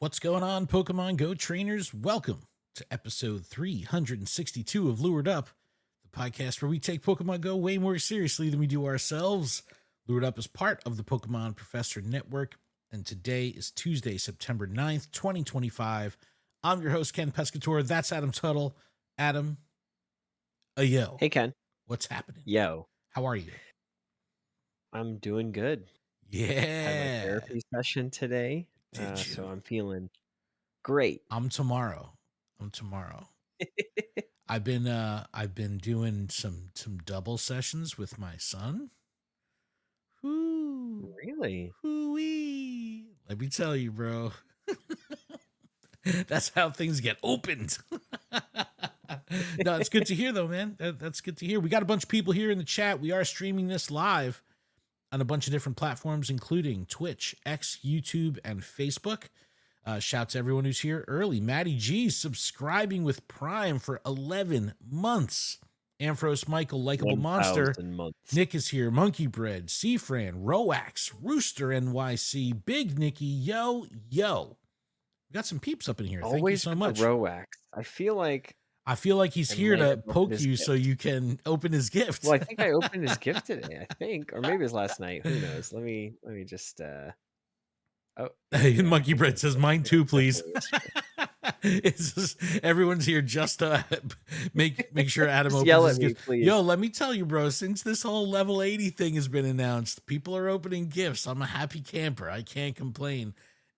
What's going on, Pokemon Go trainers? Welcome to episode 362 of Lured Up, the podcast where we take Pokemon Go way more seriously than we do ourselves. Lured Up is part of the Pokemon Professor Network, and today is Tuesday, September 9th, 2025. I'm your host, Ken Pescator. That's Adam Tuttle. Adam, yo, Hey, Ken. what's happening? Yo, How are you? I'm doing good. Had my Yeah. therapy session today, Did so you? I'm feeling great. I'm tomorrow. I'm tomorrow. I've been doing some double sessions with my son. Whoo, Really? wee. Let me tell you, bro. That's how things get opened. No, it's good to hear though, man. That's good to hear. We got a bunch of people here in the chat. We are streaming this live on a bunch of different platforms, including Twitch, X, YouTube, and Facebook. Shout to everyone who's here early. Maddie G subscribing with Prime for 11 months. Amphros Michael, Likeable Monster. 1,000 months. Nick is here. Monkey Bread, Seafran, Roax, Rooster NYC, Big Nicky, yo. We got some peeps up in here. Thank you Always so with much. the Roax. I feel like he's I here may to have opened poke his you so gift. you can open his gift. Well, I think I opened his gift today, I think. Or maybe it was last night. Who knows? Let me just oh yeah, Monkey I Bread think says it mine too, please. definitely was. It's just, everyone's here just to make sure Adam Just opens yell his at me, gift. please. Yo, let me tell you, bro, since this whole level 80 thing has been announced, people are opening gifts. I'm a happy camper. I can't complain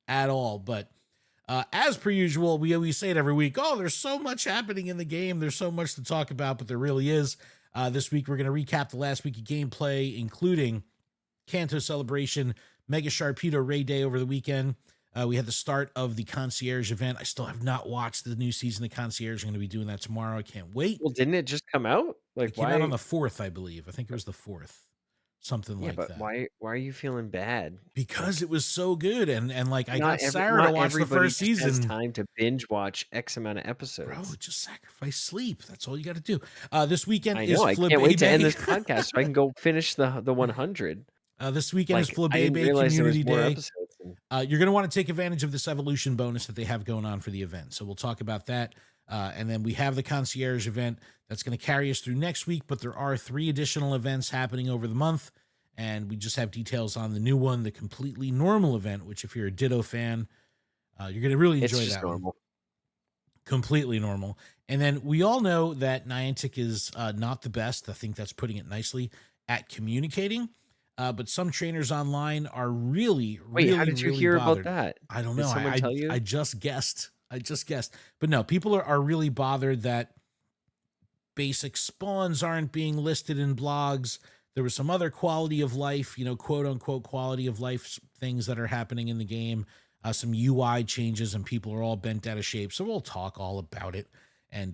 at all. But as per usual, we always say it every week. Oh, there's so much happening in the game. There's so much to talk about, but there really is. This week, we're going to recap the last week of gameplay, including Kanto Celebration, Mega Sharpedo Raid Day over the weekend. We had the start of the Concierge event. I still have not watched the new season of Concierge. I'm going to be doing that tomorrow. I can't wait. Well, didn't it just come out? It Like came out on why? the 4th, I believe. I think it was the 4th. Something Yeah, like but that. why are you feeling bad? Because Like it was so good. And like I got Sarah to not watch the everybody first just has season. time to binge watch X amount of Bro, episodes. just sacrifice sleep. That's all you got to do. This weekend I is know, I can't wait to end Flabébé. this podcast so I can go finish the 100. This weekend is Like, I didn't Flabébé realize there was Community more Day. episodes and You're going to want to take advantage of this evolution bonus that they have going on for the event. So we'll talk about that. And then we have the concierge event that's going to carry us through next week, but there are 3 additional events happening over the month. And we just have details on the new one, the completely normal event, which if you're a Ditto fan, you're going to really it's enjoy just that one. normal. Completely normal. And then we all know that Niantic is not the best. I think that's putting it nicely at communicating. But some trainers online are really, Wait, how really, did you really hear about bothered. that? I don't Did know. someone tell you? I just guessed. But no, people are really bothered that basic spawns aren't being listed in blogs. There was some other quality of life, quote unquote quality of life things that are happening in the game. Some UI changes, and people are all bent out of shape. So we'll talk all about it and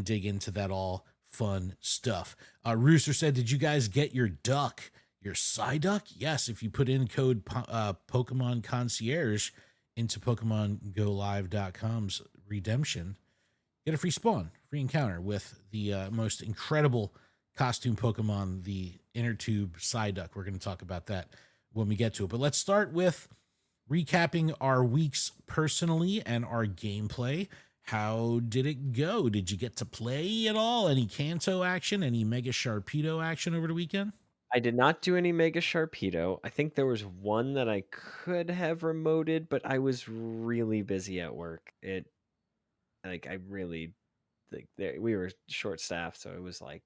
dig into that all fun stuff. Rooster said, "Did you guys get your duck, your Psyduck?" Yes, if you put in code Pokemon Concierge into PokemonGoLive.com's redemption, get a free spawn, free encounter with the most incredible costume Pokemon, the inner tube Psyduck. We're going to talk about that when we get to it. But let's start with recapping our weeks personally and our gameplay. How did it go? Did you get to play at all? Any Kanto action? Any Mega Sharpedo action over the weekend? I did not do any Mega Sharpedo. I think there was one that I could have remoted, but I was really busy at work. I really like we were short staffed, so it was like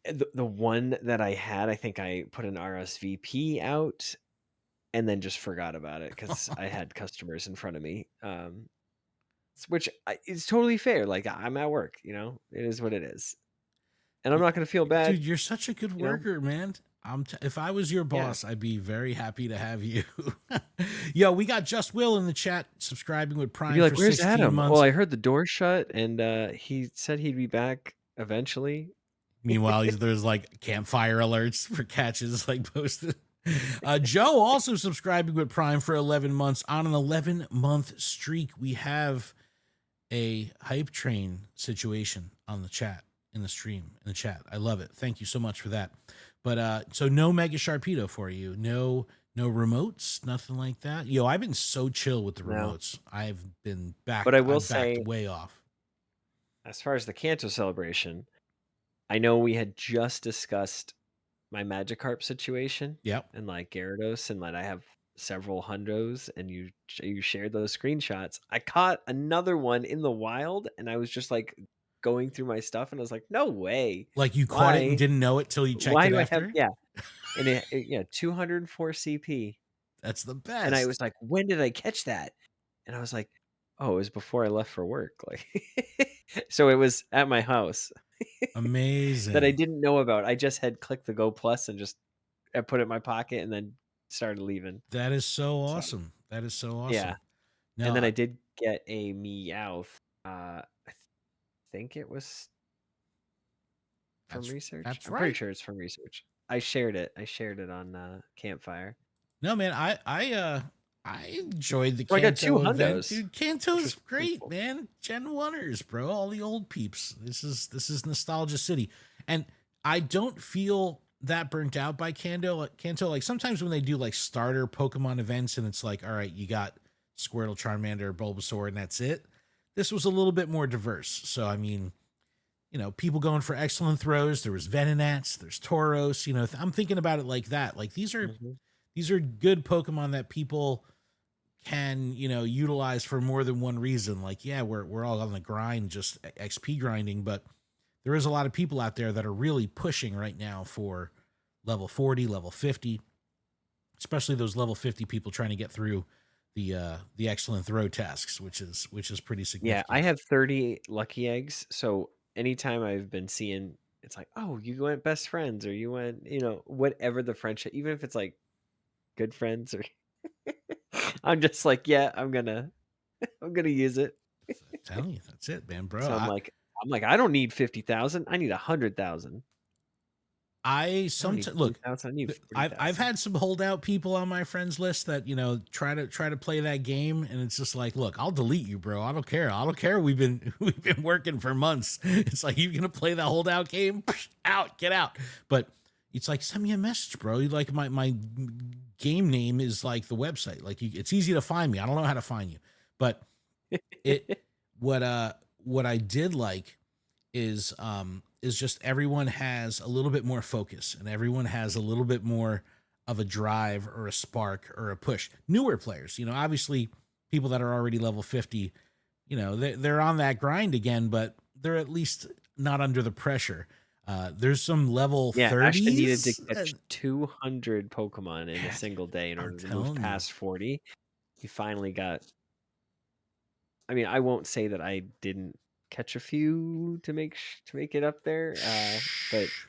the one that I had, I think I put an RSVP out and then just forgot about it because I had customers in front of me. Which is totally fair. Like I'm at work, it is what it is, and I'm not going to feel bad, Dude, you're such a good you know. worker, man. If I was your Yeah, boss, I'd be very happy to have you. Yo, we got Just Will in the chat subscribing with you'd be Prime for like, "Where's 16 Adam?" Well, months. I heard the door shut, and he said he'd be back eventually. Meanwhile, there's like campfire alerts for catches like posted. Joe also subscribing with Prime for 11 months. On an 11-month streak, we have a hype train situation on the chat, in the stream, in the chat. I love it. Thank you so much for that. But so no Mega Sharpedo for you. No No remotes, nothing like that. Yo, I've been so chill with the No. remotes. But I will I've backed say, way off. as far as the Kanto celebration, I know we had just discussed my Magikarp situation Yep. and like Gyarados, and that I have several hundos, and you shared those screenshots. I caught another one in the wild, and I was just like going through my stuff, and I was like, no way, Like you caught it and why? didn't know it till you checked Why it do I have after. yeah? And yeah, 204 CP, That's the and I was best. like, when did I catch that? And I was like, oh, it was before I left for work, like, so it was at my house that I Amazing. didn't know about. I just had clicked the Go Plus and just I put it in my pocket and then started leaving. That is so So, awesome. That is so yeah, awesome. and No, then I did get a Meowth, I think it was from research? that's I'm pretty right. sure it's from research. I shared it on, Campfire. No, man, I enjoyed the So I got 2 Kanto event, hundos, dude. which Kanto's was pretty great, cool. man. Gen 1ers, bro. All the old peeps. This is nostalgia city. And I don't feel that burnt out by Kanto. Like sometimes when they do like starter Pokemon events and it's like, all right, you got Squirtle, Charmander, Bulbasaur, and that's it. This was a little bit more diverse. So I mean, people going for excellent throws. There was Venonats, there's Tauros. I'm thinking about it like that. Like Mhm. these are good Pokemon that people can utilize for more than one reason. Like, yeah, we're all on the grind, just XP grinding, but there is a lot of people out there that are really pushing right now for level 40, level 50, especially those level 50 people trying to get through the excellent throw tasks, which is pretty Yeah, I significant. have 30 lucky eggs, so anytime I've been seeing it's like, "Oh, you went best friends," or you went, whatever the friendship, even if it's like good friends or I'm just like, "Yeah, I'm gonna use it." I'm telling you, that's it, man, bro. So "I don't need 50,000, I need 100,000. I I don't need sometimes look. 20,000, I need I've 40,000." had some holdout people on my friends list that try to play that game, and it's just like, look, I'll delete you, bro. I don't care. I don't care. We've been we've been working for months. It's like, you gonna play that holdout game? Out, get out. But it's like, send me a message, bro. You like my game name is like the website. Like, it's easy to find me. I don't know how to find you, but it what I did like is just everyone has a little bit more focus and everyone has a little bit more of a drive or a spark or a push. Newer players, obviously people that are already level 50, they're on that grind again, but they're at least not under the pressure. There's some level Yeah, Ashton needed to 30s. catch 200 Pokemon in a Man, single day in I'm order to move telling you. past 40. He finally got I mean, I won't say that I didn't catch a few to make it up there, but Shh.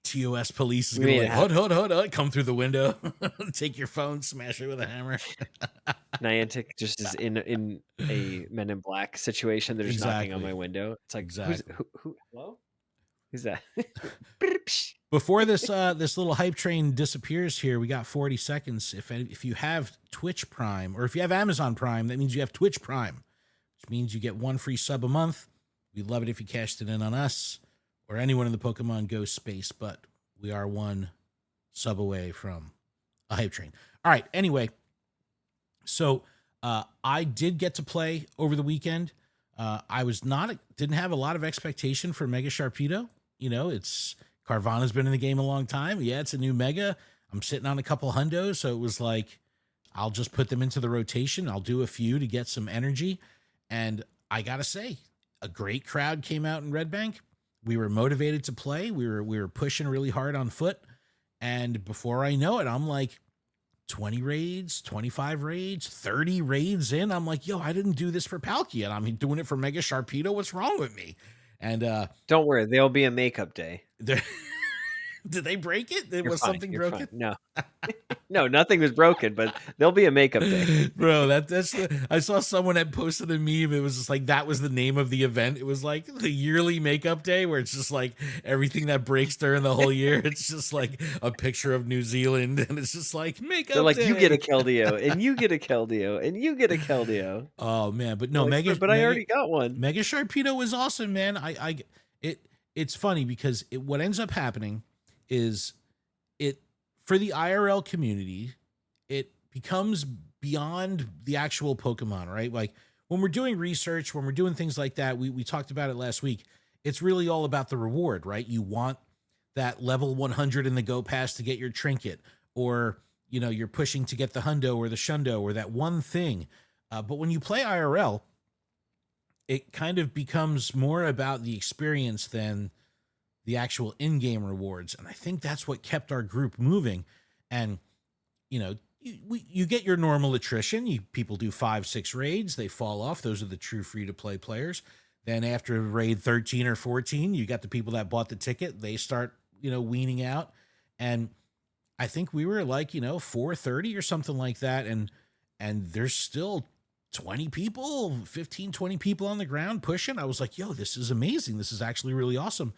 TOS police is we gonna made it like, hud, happen. hud, hud, hud, come through the window, take your phone, smash it with a hammer. Niantic just is in a Men in Black situation. They're just knocking on my Exactly. window. It's like, Exactly. who hello? Who's that? Before this little hype train disappears here, we got 40 seconds. If you have Twitch Prime or if you have Amazon Prime, that means you have Twitch Prime, which means you get one free sub a month. We'd love it if you cashed it in on us or anyone in the Pokemon Go space, but we are one sub away from a hype train. All right. Anyway, so I did get to play over the weekend. I was not didn't have a lot of expectation for Mega Sharpedo. It's Carvana's been in the game a long time. Yeah, it's a new Mega. I'm sitting on a couple hundos, so it was like, I'll just put them into the rotation. I'll do a few to get some energy, and I gotta say, a great crowd came out in Red Bank. We were motivated to play. We were pushing really hard on foot, and before I know it, I'm like 20 raids, 25 raids, 30 raids in. I'm like, yo, I didn't do this for Palkia. I'm doing it for Mega Sharpedo. What's wrong with me? And Don't worry, there'll be a makeup day. did they break it? You're Was fine. something You're fine. broken? No, no, nothing was broken, but there'll be a makeup day. Bro, I saw someone had posted a meme. It was just like, that was the name of the event. It was like the yearly makeup day, where it's just like everything that breaks during the whole year. It's just like a picture of New Zealand, and it's just like They're makeup like, you get a day. Keldeo, and you get a Keldeo, and you get a Keldeo. Oh man, but You're no, like, but I already got one. Mega Sharpedo was awesome, man. It it's funny because what ends up happening is, it for the IRL community. it becomes beyond the actual Pokemon, right? Like when we're doing research, when we're doing things like that, we talked about it last week. It's really all about the reward, right? You want that level 100 in the Go Pass to get your trinket, or you're pushing to get the hundo or the shundo or that one thing. But when you play IRL, it kind of becomes more about the experience than the actual in-game rewards, and I think that's what kept our group moving. And you get your normal attrition. People do 5, 6 raids, they fall off. Those are the true free-to-play players. Then after raid 13 or 14, you got the people that bought the ticket. They start weaning out, and I think we were like 430 or something like that, and there's still 20 people, 15, 20 people on the ground pushing. I was like, yo, this is amazing. This is actually really awesome,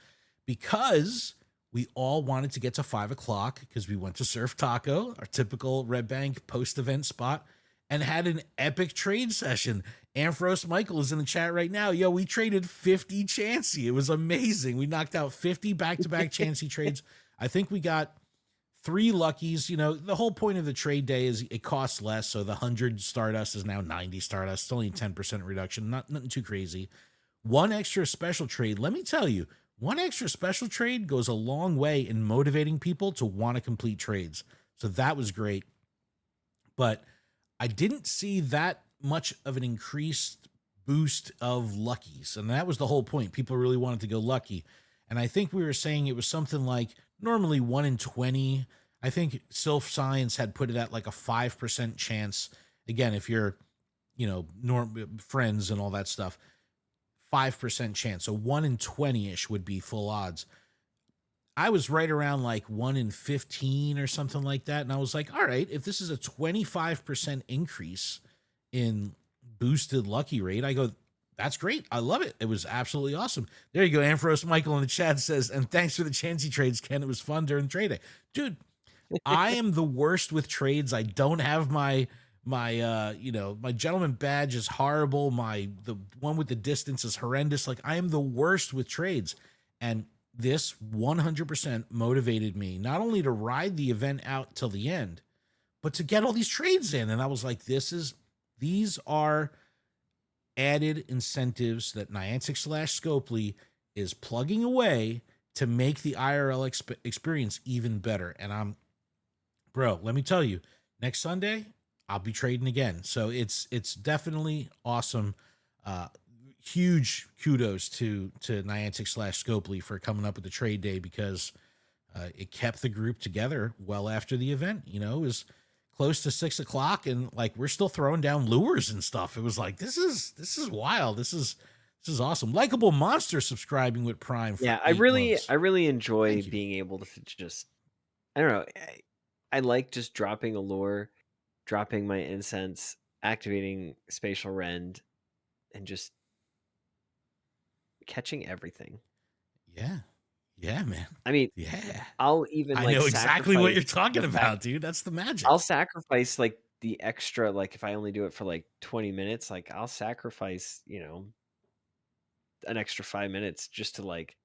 because we all wanted to get to 5 o'clock because we went to Surf Taco, our typical Red Bank post event spot, and had an epic trade session. Amphros Michael is in the chat right now. Yo, we traded 50 Chansey. It was amazing. We knocked out 50 back to back Chansey trades. I think we got 3 luckies. The whole point of the trade day is it costs less. So the 100 Stardust is now 90 Stardust. It's only a 10% reduction. Nothing too crazy. One extra special trade. Let me tell you, one extra special trade goes a long way in motivating people to want to complete trades. So that was great. But I didn't see that much of an increased boost of luckies. And that was the whole point. People really wanted to go lucky. And I think we were saying it was something like normally 1 in 20. I think Sylph Science had put it at like a 5% chance. Again, if you're, friends and all that stuff, 5% chance. So 1 in 20-ish would be full odds. I was right around like 1 in 15 or something like that. And I was like, all right, if this is a 25% increase in boosted lucky rate, I go, that's great. I love it. It was absolutely awesome. There you go. Amphros Michael in the chat says, and thanks for the Chansey trades, Ken. It was fun during trade day. Dude, I am the worst with trades. I don't have my gentleman badge is horrible. The one with the distance is horrendous. Like, I am the worst with trades. And this 100% motivated me not only to ride the event out till the end, but to get all these trades in. And I was like, these are added incentives that Niantic/Scopely is plugging away to make the IRL experience even better. And bro, let me tell you, next Sunday I'll be trading again. So it's definitely awesome. Huge kudos to Niantic/Scopely for coming up with the trade day, because it kept the group together well after the event. It was close to 6 o'clock, and like we're still throwing down lures and stuff. It was like, this is wild. This is awesome. Likeable Monster subscribing with Prime for Yeah, I 8 months. really enjoy Thank you. being able to just I don't know. I like just dropping a lure, dropping my incense, activating spatial rend, and just catching everything. Yeah. Yeah, man. I mean, Yeah. I'll even I like know exactly what sacrifice you're talking the fact about, dude. That's the I'll magic. sacrifice like the extra, like if I only do it for like 20 minutes, like I'll sacrifice, an extra 5 minutes just to like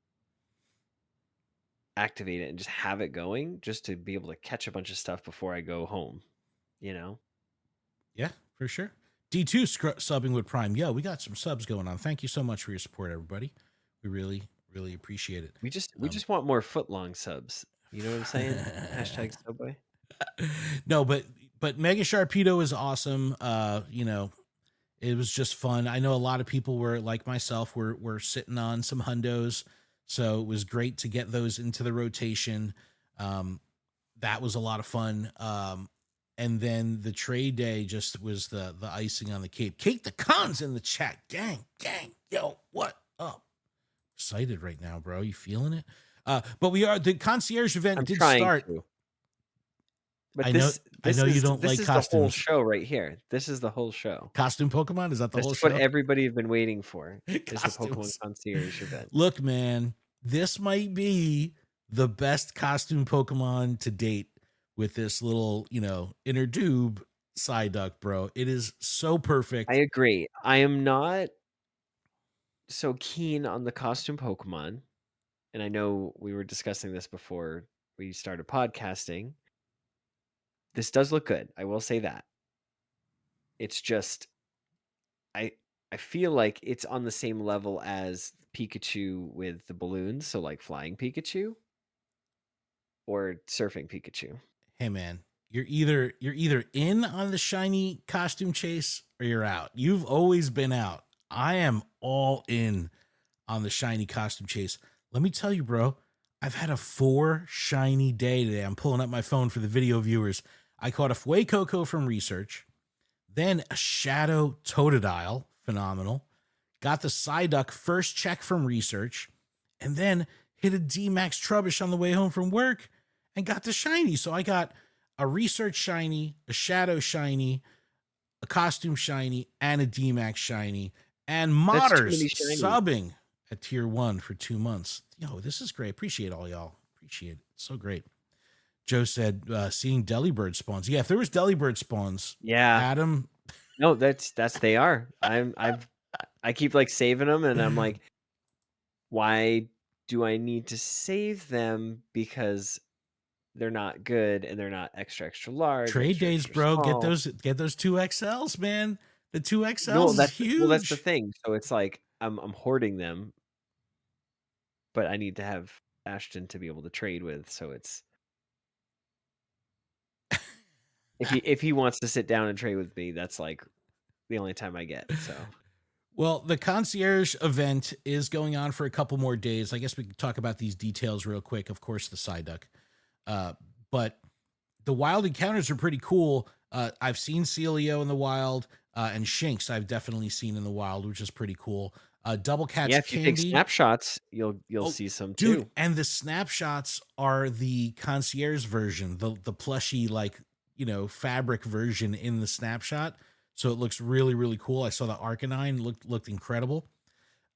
activate it and just have it going, just to be able to catch a bunch of stuff before I go home, you know? Yeah, for sure. D2 subbing with Prime. Yo, we got some subs going on. Thank you so much for your support, everybody. We really, really appreciate it. We just want more foot long subs. You know what I'm saying? Hashtag Subway. No, but Mega Sharpedo is awesome. It was just fun. I know a lot of people were like myself, were sitting on some hundos, so it was great to get those into the rotation. That was a lot of fun. And then the trade day just was the icing on the cake. Cake the cons in the chat, gang, yo, what up? Excited right now, bro. You feeling it? But the concierge event I'm did trying start. to. But I know, you don't this like is the whole costumes. show right here. This is the whole show. Costume Pokemon, is that the This whole is what show? everybody has been waiting for, is the Pokemon Costumes. Concierge event. Look, man, this might be the best costume Pokemon to date with this little, inner tube Psyduck, bro. It is so I perfect. agree. I am not so keen on the costume Pokemon, and I know we were discussing this before we started podcasting. This does look good. I will say that. It's just I I feel like it's on the same level as Pikachu with the balloons, so like flying Pikachu or surfing Pikachu. Hey man, you're either in on the shiny costume chase or you're out. You've always been out. I am all in on the shiny costume chase. Let me tell you, bro, I've had a 4 shiny day today. I'm pulling up my phone for the video viewers. I caught a Fuecoco from research, then a Shadow Totodile, phenomenal. Got the Psyduck first check from research, and then hit a D-Max Trubbish on the way home from work and got the shiny. So I got a research shiny, a Shadow shiny, a costume shiny, and a D-Max shiny, and That's too modders many shinies. subbing at tier 1 for 2 months. Yo, this is great. Appreciate all y'all. Appreciate it. So great. Joe said, seeing Delibird spawns. Yeah, if there was Delibird spawns, Yeah. Adam. No, that's they are. I keep like saving them and I'm like, why do I need to save them? Because they're not good and they're not extra, extra large, Trade extra, days, extra bro. small. Get those 2 XLs, man. The 2 XLs No, is that's the huge. thing. So it's like I'm hoarding them, but I need to have Ashton to be able to trade with. So it's if he wants to sit down and trade with me, that's like the only time I get. So Well, the concierge event is going on for a couple more days. I guess we can talk about these details real quick. Of course, the Psyduck. Uh, but the wild encounters are pretty cool. I've seen Celio in the wild, and Shinx I've definitely seen in the wild, which is pretty cool. Double yeah, Catch if you take Candy. snapshots, you'll Oh, see some dude, too. and the snapshots are the concierge version, the plushy like fabric version in the snapshot. So it looks really really cool. I saw the Arcanine looked incredible.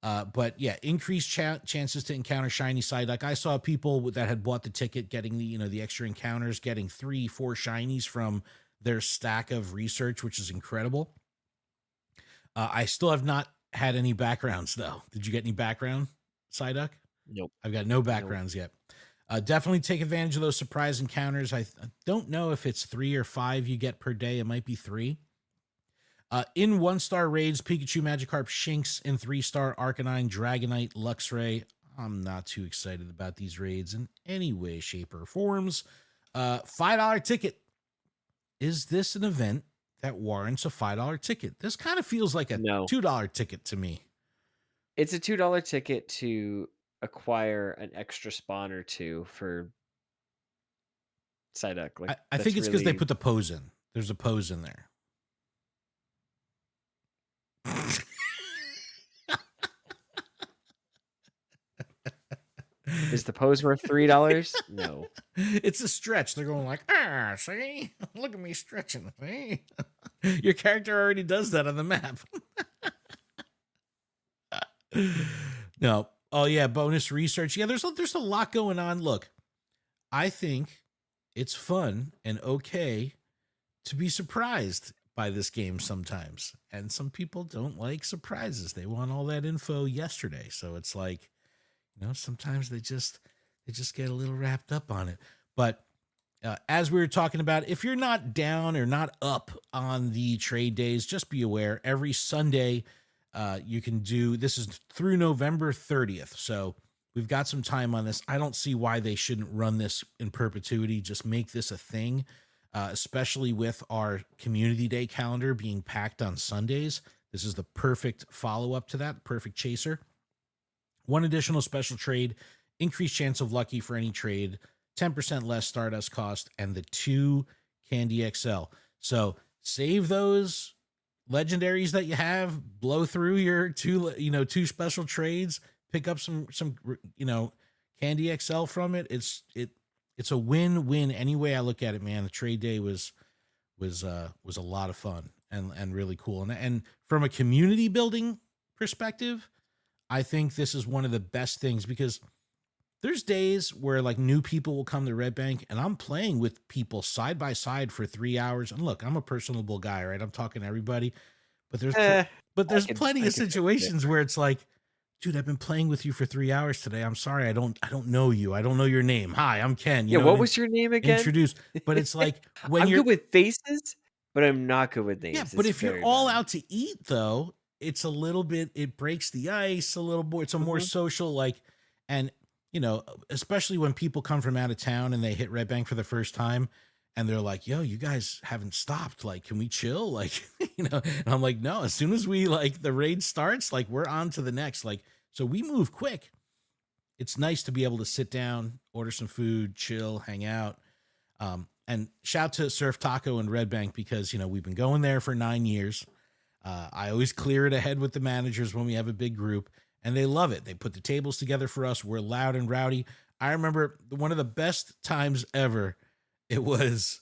But yeah, increased chances to encounter shiny Psyduck. I saw people that had bought the ticket getting the extra encounters, getting 3-4 shinies from their stack of research, which is incredible. I still have not had any backgrounds though. Did you get any background Psyduck? Nope. I've got no Nope. backgrounds yet. Definitely take advantage of those surprise encounters. I don't know if it's 3 or 5 you get per day. It might be 3. In 1-star raids, Pikachu, Magikarp, Shinx, in 3-star Arcanine, Dragonite, Luxray. I'm not too excited about these raids in any way, shape, or forms. $5 ticket. Is this an event that warrants a $5 ticket? This kind of feels like a No. $2 ticket to me. It's a $2 ticket to acquire an extra spawn or two for Psyduck. Like I think that's it's because they really put the pose in. There's a pose in there. is the pose worth $3? No. It's a stretch. They're going like, see? Look at me stretching. See? Your character already does that on the map. No. Oh yeah, bonus research. Yeah, there's a lot going on. Look, I think it's fun and okay to be surprised by this game sometimes. And some people don't like surprises. They want all that info yesterday. So it's like, sometimes they just get a little wrapped up on it. But as we were talking about, if you're not down or not up on the trade days, just be aware every Sunday you can do this is through November 30th. So we've got some time on this. I don't see why they shouldn't run this in perpetuity. Just make this a thing, especially with our community day calendar being packed on Sundays. This is the perfect follow up to that, perfect chaser. One additional special trade, increased chance of lucky for any trade, 10% less Stardust cost, and the 2 Candy XL. So save those legendaries that you have, blow through your two special trades, pick up some Candy XL from it. It's a win-win any way I look at it, man. The trade day was a lot of fun and really cool. And from a community building perspective, I think this is one of the best things because there's days where like new people will come to Red Bank and I'm playing with people side by side for 3 hours. And look, I'm a personable guy, right? I'm talking to everybody, but Eh, there's plenty I of could fix it. situations where it's like, dude, I've been playing with you for 3 hours today. I'm sorry, I don't know you. I don't know your name. Hi, I'm Ken. You Yeah, know, what and was your name again? introduce. But it's like when I'm you're good with faces, but I'm not good with yeah, names. but It's if you're very all bad. out to eat though, it's a little bit it breaks the ice a little more. It's a more Mhm. social like and especially when people come from out of town and they hit Red Bank for the first time and they're like, "Yo, you guys haven't stopped. Like, can we chill?" Like, and I'm like, "No, as soon as we like the raid starts, like we're on to the next." Like, so we move quick. It's nice to be able to sit down, order some food, chill, hang out. And shout to Surf Taco and Red Bank because we've been going there for 9 years. I always clear it ahead with the managers when we have a big group, and they love it. They put the tables together for us. We're loud and rowdy. I remember one of the best times ever. It was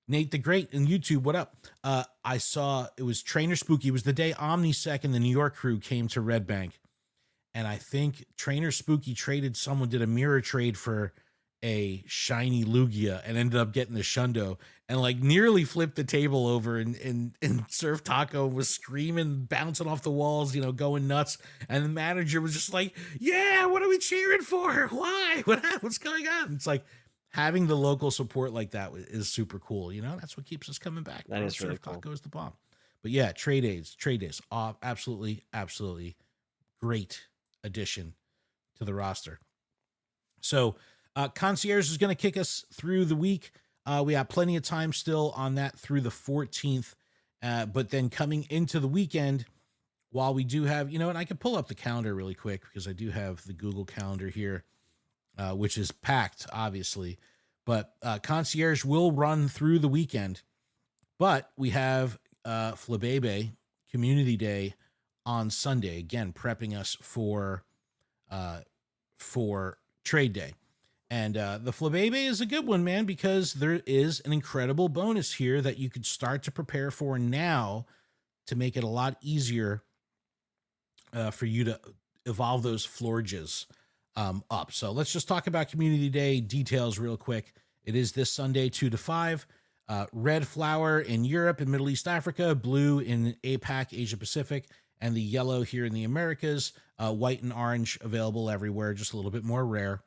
Nate the Great in YouTube. What up? I saw it was Trainer Spooky. It was the day OmniSec and the New York crew came to Red Bank, and I think Trainer Spooky traded someone did a mirror trade for a shiny Lugia and ended up getting the Shundo and like nearly flipped the table over and Surf Taco was screaming, bouncing off the walls, going nuts. And the manager was just like, "Yeah, what are we cheering for? Why? What's going on?" It's like having the local support like that is super cool. That's what keeps us coming back, That bro. is really Surf cool. Taco is the bomb. But yeah, trade days, absolutely, absolutely great addition to the roster. So, Concierge is going to kick us through the week. We have plenty of time still on that through the 14th. But then coming into the weekend, while we do have, and I can pull up the calendar really quick because I do have the Google Calendar here, which is packed, obviously. But Concierge will run through the weekend. But we have Flabebe Community Day on Sunday, again, prepping us uh, for trade day. And the Flabebe is a good one, man, because there is an incredible bonus here that you could start to prepare for now to make it a lot easier for you to evolve those Florges up. So let's just talk about Community Day details real quick. It is this Sunday, 2 to 5. Red flower in Europe and Middle East Africa, blue in APAC, Asia Pacific, and the yellow here in the Americas. White and orange available everywhere, just a little bit more rare.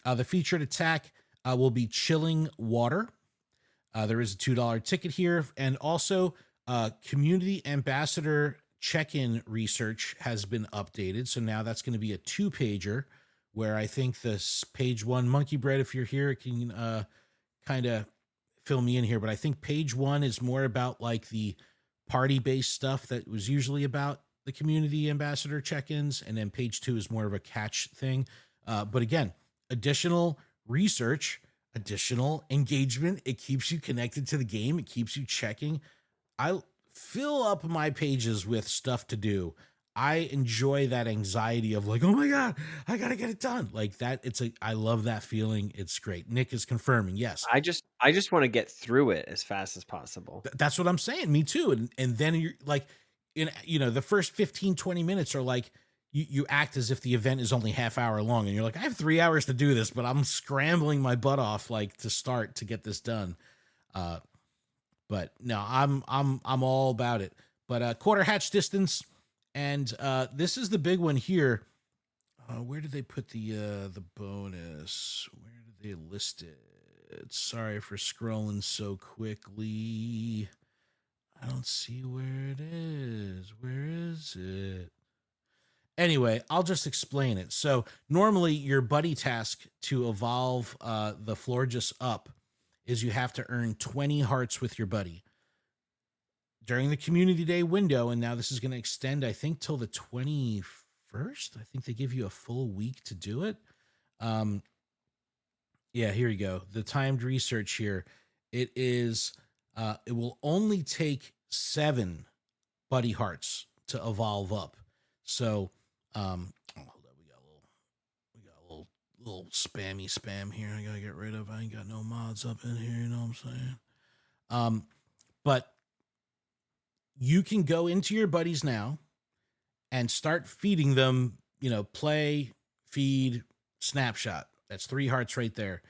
The featured attack will be Chilling Water. There is a $2 ticket here. And also, Community Ambassador check-in research has been updated. So now that's going to be a 2-pager where I think this page 1, Monkey Bread, if you're here, can kind of fill me in here. But I think page 1 is more about like the party-based stuff that was usually about the Community Ambassador check-ins. And then page 2 is more of a catch thing. But again, additional research, additional engagement. It keeps you connected to the game. It keeps you checking. I fill up my pages with stuff to do. I enjoy that anxiety of like, oh my God, I gotta get it done. Like that. I love that feeling. It's great. Nick is confirming. Yes. I just wanna get through it as fast as possible. That's what I'm saying. Me too. And then you're like, the first 15, 20 minutes are like, you act as if the event is only half hour long and you're like, I have 3 hours to do this, but I'm scrambling my butt off like to start to get this done. But no, I'm all about it. But quarter hatch distance, and this is the big one here. Where did they put the bonus? Where did they list it? Sorry for scrolling so quickly. I don't see where it is. Where is it? Anyway, I'll just explain it. So normally your buddy task to evolve the Florges up is you have to earn 20 hearts with your buddy during the community day window. And now this is going to extend, I think, till the 21st. I think they give you a full week to do it. Yeah, here you go. The timed research here. It will only take 7 buddy hearts to evolve up. So, hold on, we got a little spammy spam here. I gotta get rid of. I ain't got no mods up in here. You know what I'm saying? But you can go into your buddies now and start feeding them. Play, feed, snapshot. That's 3 hearts right there.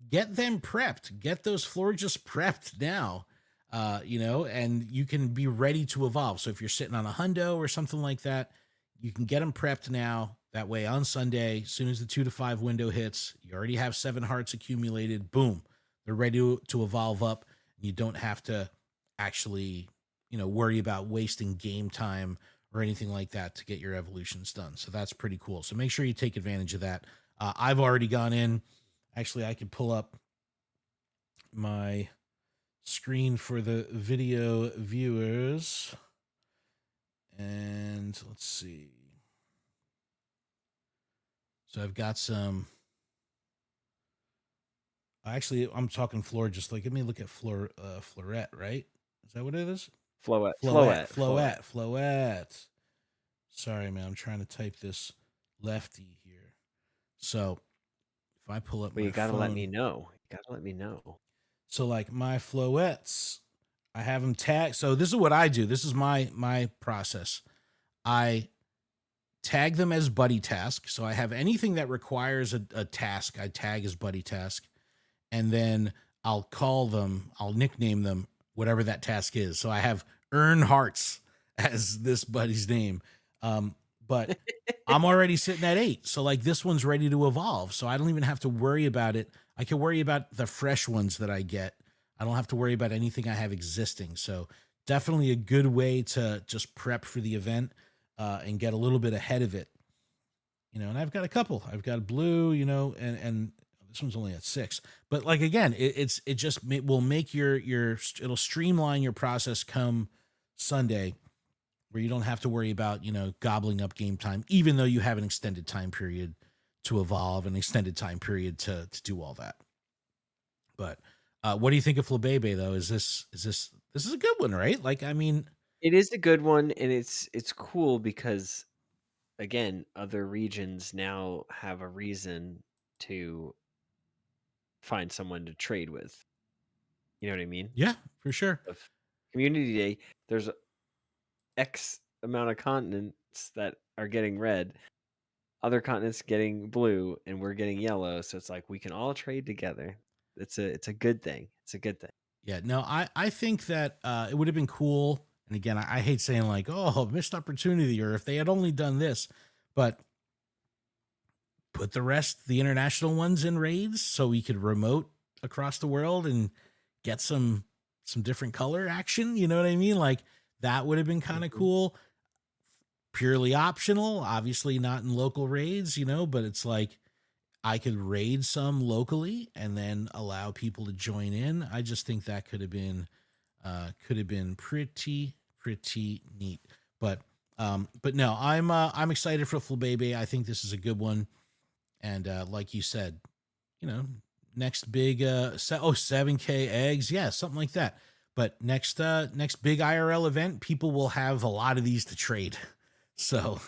Get them prepped. Get those Florges prepped now. And you can be ready to evolve. So if you're sitting on a hundo or something like that, you can get them prepped now. That way, on Sunday, as soon as the 2 to 5 window hits, you already have 7 hearts accumulated. Boom, they're ready to evolve up. You don't have to actually, worry about wasting game time or anything like that to get your evolutions done. So that's pretty cool. So make sure you take advantage of that. I've already gone in. Actually, I could pull up my screen for the video viewers. And let's see. So I've got some. Actually, I'm talking floor. Just like let me look at floret. Right? Is that what it is? Floette, Floette, Floette, Floette. floette, floette. Sorry, man. I'm trying to type this lefty here. So if I pull up Well, my you gotta let me phone, know. You gotta let me know. so like my floettes, I have them tagged. So this is what I do. This is my process. I tag them as buddy task. So I have anything that requires a task, I tag as buddy task. And then I'll nickname them whatever that task is. So I have earn hearts as this buddy's name. But I'm already sitting at 8. So like this one's ready to evolve. So I don't even have to worry about it. I can worry about the fresh ones that I get. I don't have to worry about anything I have existing. So definitely a good way to just prep for the event and get a little bit ahead of it. And I've got a couple. I've got a blue, and this one's only at 6. But like again, it will make it'll streamline your process come Sunday, where you don't have to worry about gobbling up game time, even though you have an extended time period to evolve, an extended time period to do all that. But what do you think of Flabebe though? This is a good one, right? Like I mean, It is a good one, and it's cool because again, other regions now have a reason to find someone to trade with. You know what I mean? yeah, for sure. Of Community Day, there's X amount of continents that are getting red, other continents getting blue, and we're getting yellow. So it's like we can all trade together. It's a good thing. It's a good thing. Yeah, no, I think that it would have been cool. And again, I hate saying like, oh, missed opportunity, or if they had only done this, but put the international ones in raids so we could remote across the world and get some different color action. You know what I mean? Like that would have been kind of Mhm. cool. Purely optional, obviously not in local raids, but it's like I could raid some locally and then allow people to join in. I just think that could have been pretty neat. But no, I'm excited for Flabebe. I think this is a good one. And like you said, you know, next big 7K eggs, yeah, something like that. But next big IRL event, people will have a lot of these to trade. So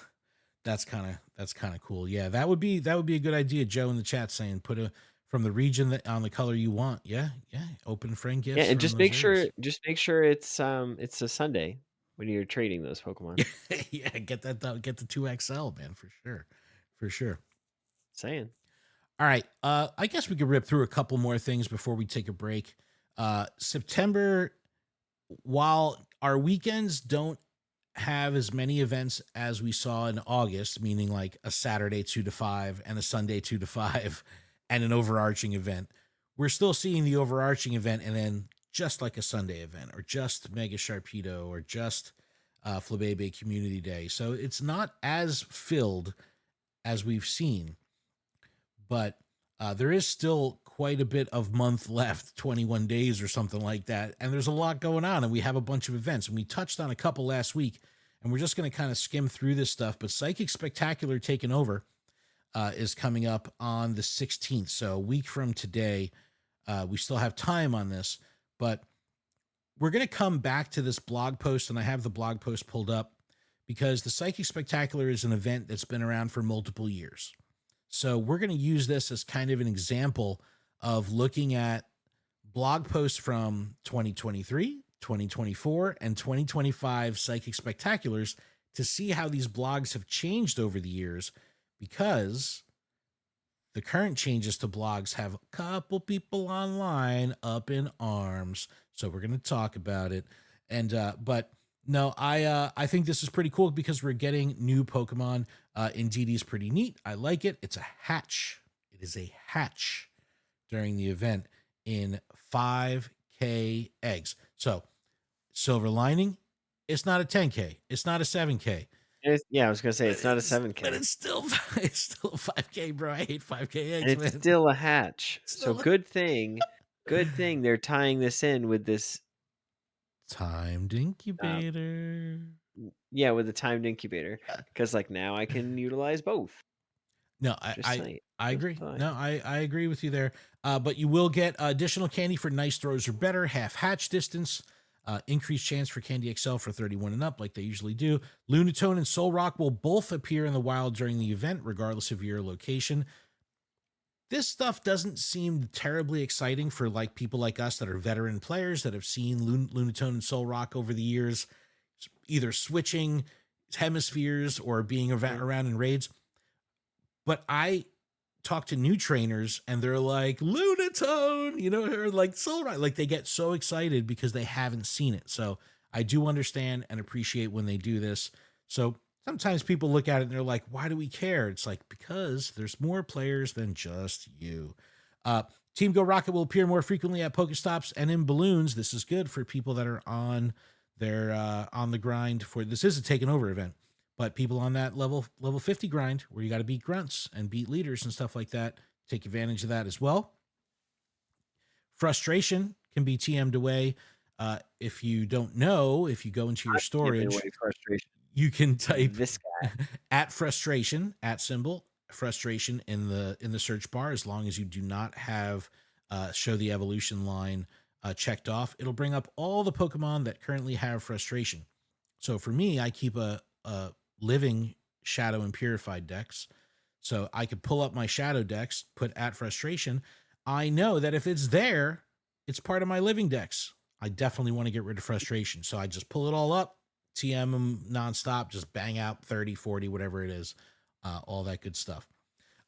that's kind of cool. Yeah, that would be a good idea. Joe in the chat saying put a from the region that on the color you want. Yeah, yeah. Open friend Yeah, gifts and from those eggs. just make sure it's a Sunday when you're trading those Pokemon. Yeah, get that done. Get the 2XL, man, for sure. For sure. Saying. All right. I guess we could rip through a couple more things before we take a break. September, while our weekends don't have as many events as we saw in August, meaning like a Saturday 2 to 5 and a Sunday 2 to 5 and an overarching event, we're still seeing the overarching event and then just like a Sunday event or just Mega Sharpedo or just Flabebe Community Day. So it's not as filled as we've seen, but there is still quite a bit of month left, 21 days or something like that. And there's a lot going on, and we have a bunch of events. And we touched on a couple last week, and we're just going to kind of skim through this stuff. But Psychic Spectacular Taking Over is coming up on the 16th. So a week from today, we still have time on this, but we're going to come back to this blog post, and I have the blog post pulled up because the Psychic Spectacular is an event that's been around for multiple years. So we're going to use this as kind of an example of looking at blog posts from 2023, 2024, and 2025 Psychic Spectaculars to see how these blogs have changed over the years, because the current changes to blogs have a couple people online up in arms. So we're going to talk about it. But No, I think this is pretty cool because we're getting new Pokemon. Indeedee is pretty neat. I like it. It's a hatch. It is a hatch during the event in 5K eggs. So silver lining, it's not a 10K. It's not a 7K. Yeah, I was gonna say But it's not a but 7K. it's still it's still 5K, bro. I hate 5K And eggs, it's man. still a hatch. It's So still good thing they're tying this in with this timed uh, incubator. yeah, with the timed incubator. Yeah. Because like now I can utilize both. No, Just saying. I Just agree. saying. No, I agree with you there. But you will get additional candy for nice throws or better, half hatch distance, increased chance for Candy XL for 31 and up, like they usually do. Lunatone and Soul Rock will both appear in the wild during the event, regardless of your location. This stuff doesn't seem terribly exciting for like people like us that are veteran players that have seen Lunatone and Soul Rock over the years, either switching hemispheres or being Mhm. around in raids. But I talk to new trainers and they're like Lunatone, or like Soul Ride. Like they get so excited because they haven't seen it. So I do understand and appreciate when they do this. So sometimes people look at it and they're like, why do we care? It's like, because there's more players than just you. Uh, Team Go Rocket will appear more frequently at Pokestops and in balloons. This is good for people that are on the grind for this is a taken over event. But people on that level 50 grind where you got to beat grunts and beat leaders and stuff like that, take advantage of that as well. Frustration can be TM'd away. If you don't know, if you go into your I'm giving away storage, frustration. you can type This guy. at frustration at symbol frustration in the search bar. As long as you do not have show the evolution line checked off, it'll bring up all the Pokemon that currently have frustration. So for me, I keep a living shadow and purified decks. So I could pull up my shadow decks, put at frustration. I know that if it's there, it's part of my living decks. I definitely want to get rid of frustration. So I just pull it all up, TM them nonstop, just bang out 30, 40, whatever it is, all that good stuff.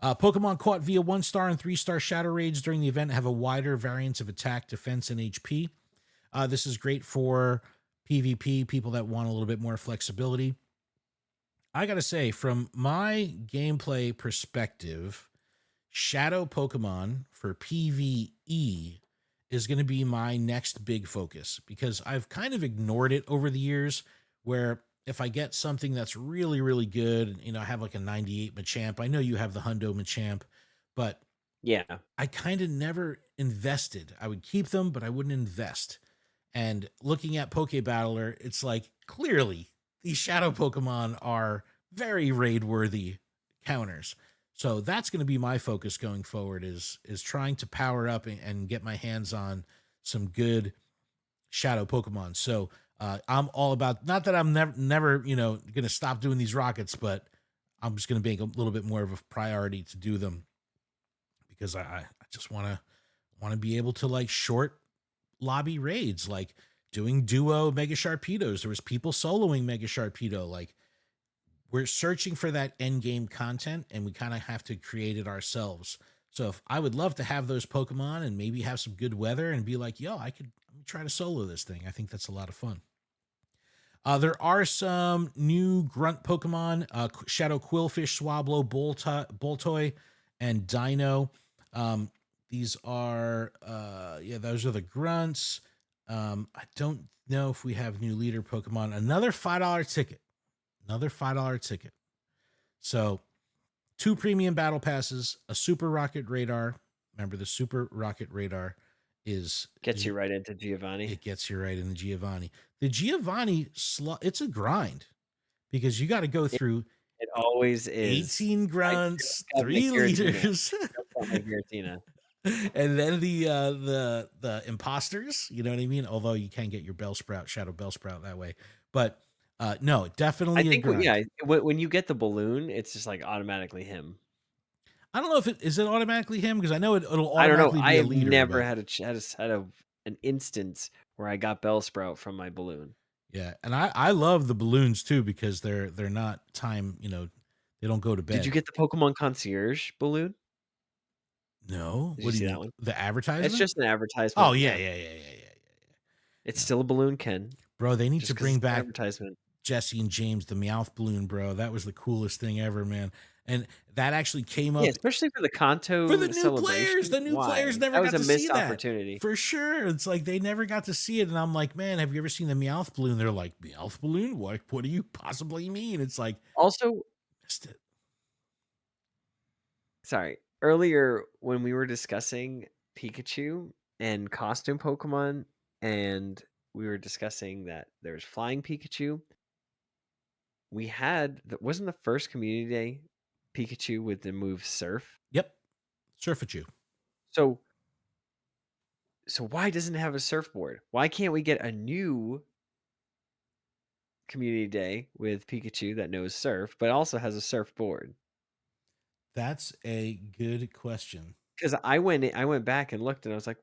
Pokemon caught via 1-star and 3-star shadow raids during the event have a wider variance of attack, defense, and HP. This is great for PvP, people that want a little bit more flexibility. I got to say, from my gameplay perspective, Shadow Pokemon for PvE is going to be my next big focus because I've kind of ignored it over the years. Where if I get something that's really, really good, I have like a 98 Machamp. I know you have the Hundo Machamp, but Yeah. I kind of never invested. I would keep them, but I wouldn't invest. And looking at Poke Battler, it's like clearly these shadow Pokemon are very raid worthy counters. So that's going to be my focus going forward is trying to power up and get my hands on some good shadow Pokemon. So I'm all about not that I'm never going to stop doing these rockets, but I'm just going to make a little bit more of a priority to do them because I just want to be able to like short lobby raids, like doing duo Mega Sharpedos. There was people soloing Mega Sharpedo. Like we're searching for that end game content, and we kind of have to create it ourselves. So if I would love to have those Pokemon and maybe have some good weather and be like, yo, I could try to solo this thing. I think that's a lot of fun. There are some new grunt Pokemon, Shadow Quillfish, Swablu, Boltoy, and Dino. These are, yeah, those are the grunts. I don't know if we have new leader Pokemon. Another $5 ticket. Another $5 ticket. So, two premium battle passes, a super rocket radar. Remember, the super rocket radar Gets is you right into Giovanni. it gets you right in the Giovanni. The Giovanni it's a grind because you got to go It through it always is. 18 I just grunts, got my 3 Giratina. liters, Just got my Giratina. and then the imposters, you know what I mean? Although you can get your Shadow Bellsprout that way. But no, I definitely a think yeah, grind. when you get the balloon, it's just, like, automatically him. I don't know if it is it automatically him because I know it'll I don't know, automatically I be a have leader, never but had a ch had a s had a an instance where I got Bellsprout from my balloon. yeah, and I love the balloons too because they're not they don't go to Did you bed. get the Pokemon Concierge balloon? No, Did you what do you see mean? that one? The It's advertisement? just an Oh advertisement, yeah, yeah. yeah, yeah, yeah, yeah, yeah. It's No, still a balloon, Ken. Bro, they need just to because bring it's an back advertisement. Jesse and James the Meowth balloon, bro. That was the coolest thing ever, man. And that actually came Yeah, up especially for the for the Kanto new players. celebration. The new players Why? never That was got a to see missed that. opportunity. For sure. It's like they never got to see it. And I'm like, man, have you ever seen the Meowth balloon? They're like, Meowth balloon? What do you possibly mean? It's like, Also, missed it. sorry, earlier when we were discussing Pikachu and costume Pokemon, and we were discussing that there's flying Pikachu, we had wasn't the first community day Pikachu with the move Surf? Yep. Surf at you. So why doesn't it have a surfboard? Why can't we get a new community day with Pikachu that knows surf, but also has a surfboard? That's a good question. Because I went back and looked, and I was like,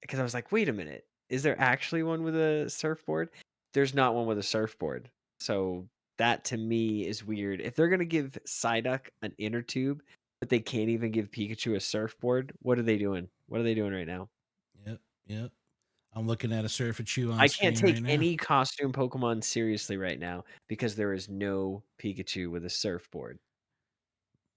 because I was like, wait a minute, is there actually one with a surfboard? There's not one with a surfboard. So that to me is weird. If they're gonna give Psyduck an inner tube, but they can't even give Pikachu a surfboard, what are they doing? What are they doing right now? Yep. Yep. I'm looking at a Surf at you on I can't screen take right now. any costume Pokemon seriously right now because there is no Pikachu with a surfboard.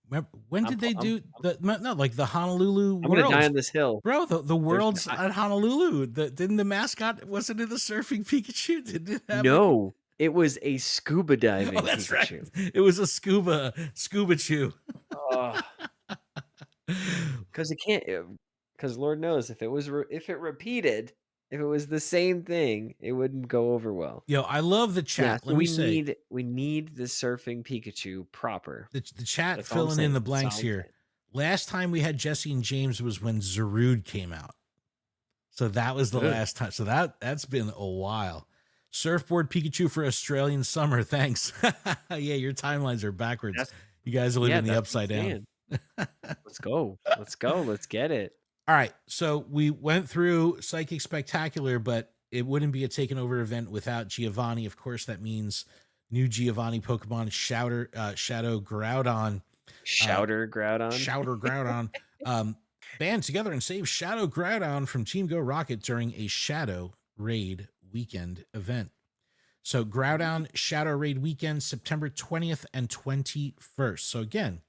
Remember, when I'm did they I'm do no, like the Honolulu I'm gonna die Worlds? on this hill. Bro, the There's worlds at Honolulu, didn't the mascot wasn't it a surfing Pikachu? Didn't it have like no, it was a scuba oh, diving that's right. Pikachu. It was a scuba chew. Ugh. 'Cause it can't, because Lord knows if it repeated, if it was the same thing, it wouldn't go over well. Yo, I love the Yeah, chat. so Let me say we need the surfing Pikachu proper. the chat That's all I'm filling in saying, the that's blanks all I'm here. saying. Last time we had Jesse and James was when Zarude came out. So that was the Ugh, last time. So that's been a while. Surfboard Pikachu for Australian summer. Thanks. Yeah, your timelines are backwards. that's You guys live yeah, in the that's what I'm upside down. saying. Let's go. Let's go, let's get it. All right. So we went through Psychic Spectacular, but it wouldn't be a taken over event without Giovanni. Of course, that means new Giovanni Pokemon Shadow Groudon. Shouter Groudon. Shouter Groudon. Band together and save Shadow Groudon from Team Go Rocket during a Shadow Raid weekend event. So Groudon Shadow Raid weekend, September 20th and 21st. So again,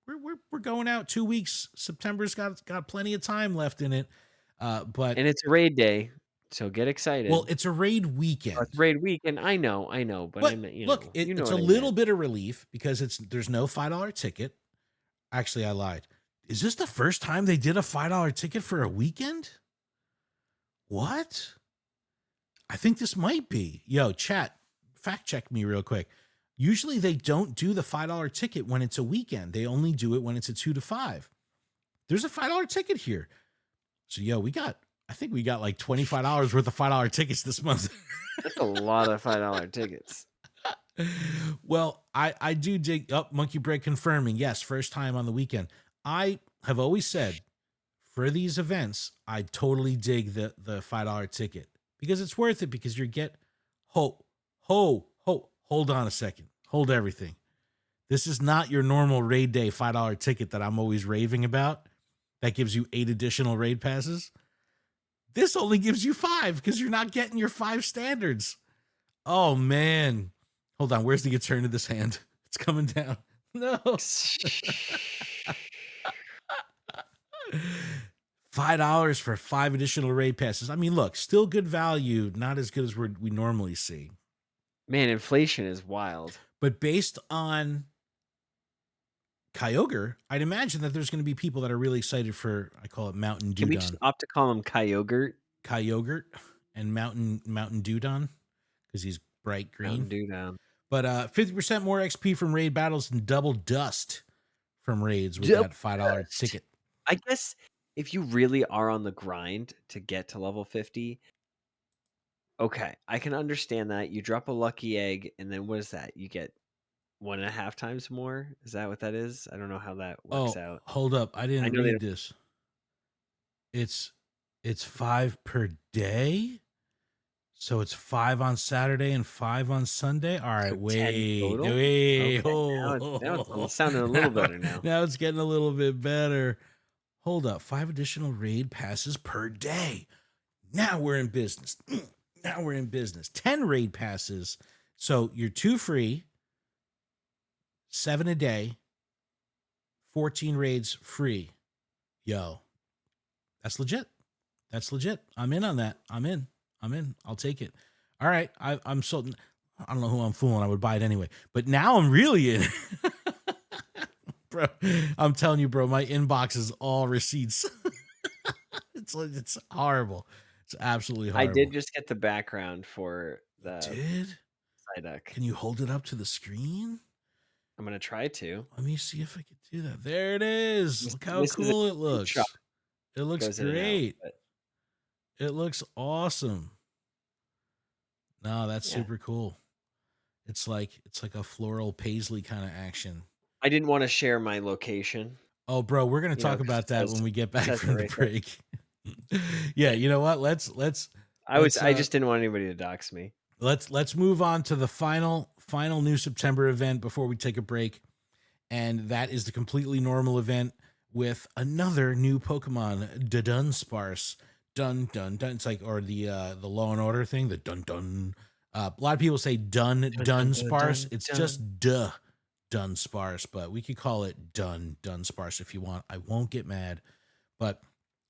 we're going out 2 weeks. September's got plenty of time left in it. But And it's a raid day, so get well, excited. it's a raid Oh, it's weekend. raid weekend, I know, but I But meant, look, you know it's what a I little meant. bit of relief because there's no $5 ticket. Actually, I lied. Is this the first time they did a $5 ticket for a weekend? What? I think this might be. Yo, chat, fact check me real quick. Usually they don't do the $5 ticket when it's a weekend. They only do it when it's a 2 to 5. There's a $5 ticket here. So, yo, I think we got like $25 worth of $5 tickets this month. That's a lot of $5 tickets. Well, I do dig up Monkey Bread confirming. Yes, first time on the weekend. I have always said for these events, I totally dig the $5 ticket because it's worth it because you get hold on a second. Hold everything. This is not your normal raid day $5 ticket that I'm always raving about. That gives you 8 additional raid passes. This only gives you 5 because you're not getting your 5 standards. Oh man. Hold on. Where's the turn of this hand? It's coming down. No. $5 for 5 additional raid passes. I mean, look, still good value, not as good as we normally see. Man, inflation is wild. But based on Kyogre, I'd imagine that there's going to be people that are really excited for, I call it Mountain Can we just Dewdon. opt to call him Kyogre? Kyogre and Mountain Dewdon because he's bright green. Mountain Dew down. But 50% more XP from raid battles and double dust from raids with that $5 ticket. I guess if you really are on the grind to get to level 50, okay, I can understand that. You drop a lucky egg, and then what is that? You get 1.5 times more? Is that what that is? I don't know how that works out. Hold up. I I didn't know they read this. It's 5 per day. So it's 5 on Saturday and 5 on Sunday. All right, So 10 wait. total? Okay, Now it's sounding a little better now. Now it's getting a little bit better. Hold up. 5 additional raid passes per day. Now we're in business. Now we're in business. 10 raid passes. So you're 2 free, 7 a day, 14 raids free. Yo, that's legit. That's legit. I'm in on that. I'm in. I'll take it. All right. I'm so, I don't know who I'm fooling. I would buy it anyway. But now I'm really in. Bro, I'm telling you, bro, my inbox is all receipts. It's horrible. It's absolutely I did horrible. just get the background for You the did? Psyduck. Can you hold it up to the screen? I'm gonna try to. Let me see if I can do that. There it is. Look how This is a cool it shot. looks. It looks Goes in and out, great. but It looks awesome. No, that's yeah. super cool. It's like a floral paisley kind of action. I didn't want to share my location, Oh, bro, we're gonna talk because about that when we get it back says it from the right there. break. Yeah, you know what? Let's I just didn't want anybody to dox me. let's move on to the final new September event before we take a break, and that is the completely normal event with another new Pokemon, the Dunsparce. Dun dun dun. It's like, or the Law and Order thing, the dun dun. A lot of people say Dun, dun, dun, Dunsparce. dun, It's dun. just Dunsparce, but we could call it Dunsparce if you want. I won't get mad, but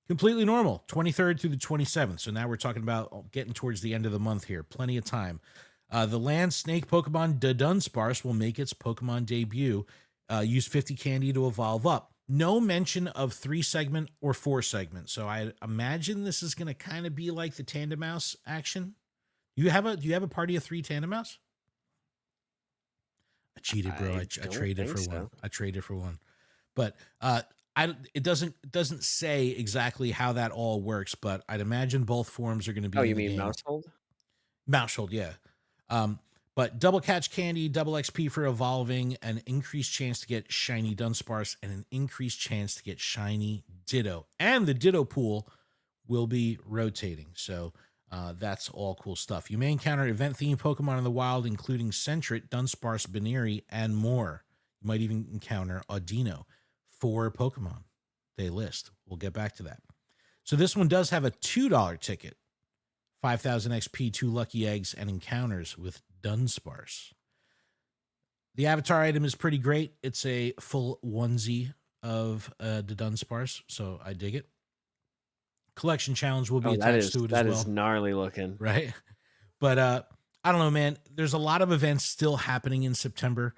completely normal. 23rd through the 27th. So now we're talking about getting towards the end of the month here. Plenty of time. The land snake Pokemon Dunsparce will make its Pokemon debut. Use 50 candy to evolve up. No mention of 3 segment or 4 segment. So I imagine this is going to kind of be like the Tandem Mouse action. Do you have a party of 3 Tandem Mouse? I cheated, bro. I I don't traded think for one. so. I traded for one. But it doesn't say exactly how that all works, but I'd imagine both forms are going to Oh, be in you the mean game. Mousehold? Mousehold, yeah. But double catch candy, double XP for evolving, an increased chance to get shiny Dunsparce, and an increased chance to get shiny Ditto. And the Ditto pool will be rotating. So that's all cool stuff. You may encounter event-themed Pokemon in the wild, including Sentret, Dunsparce, Baneri, and more. You might even encounter Audino. 4 Pokemon they list. We'll get back to that. So this one does have a $2 ticket. 5,000 XP, 2 lucky eggs, and encounters with Dunsparce. The avatar item is pretty great. It's a full onesie of the Dunsparce, so I dig it. Collection challenge will be Oh, attached to it as that is well, gnarly looking. right? But I don't know, man. There's a lot of events still happening in September,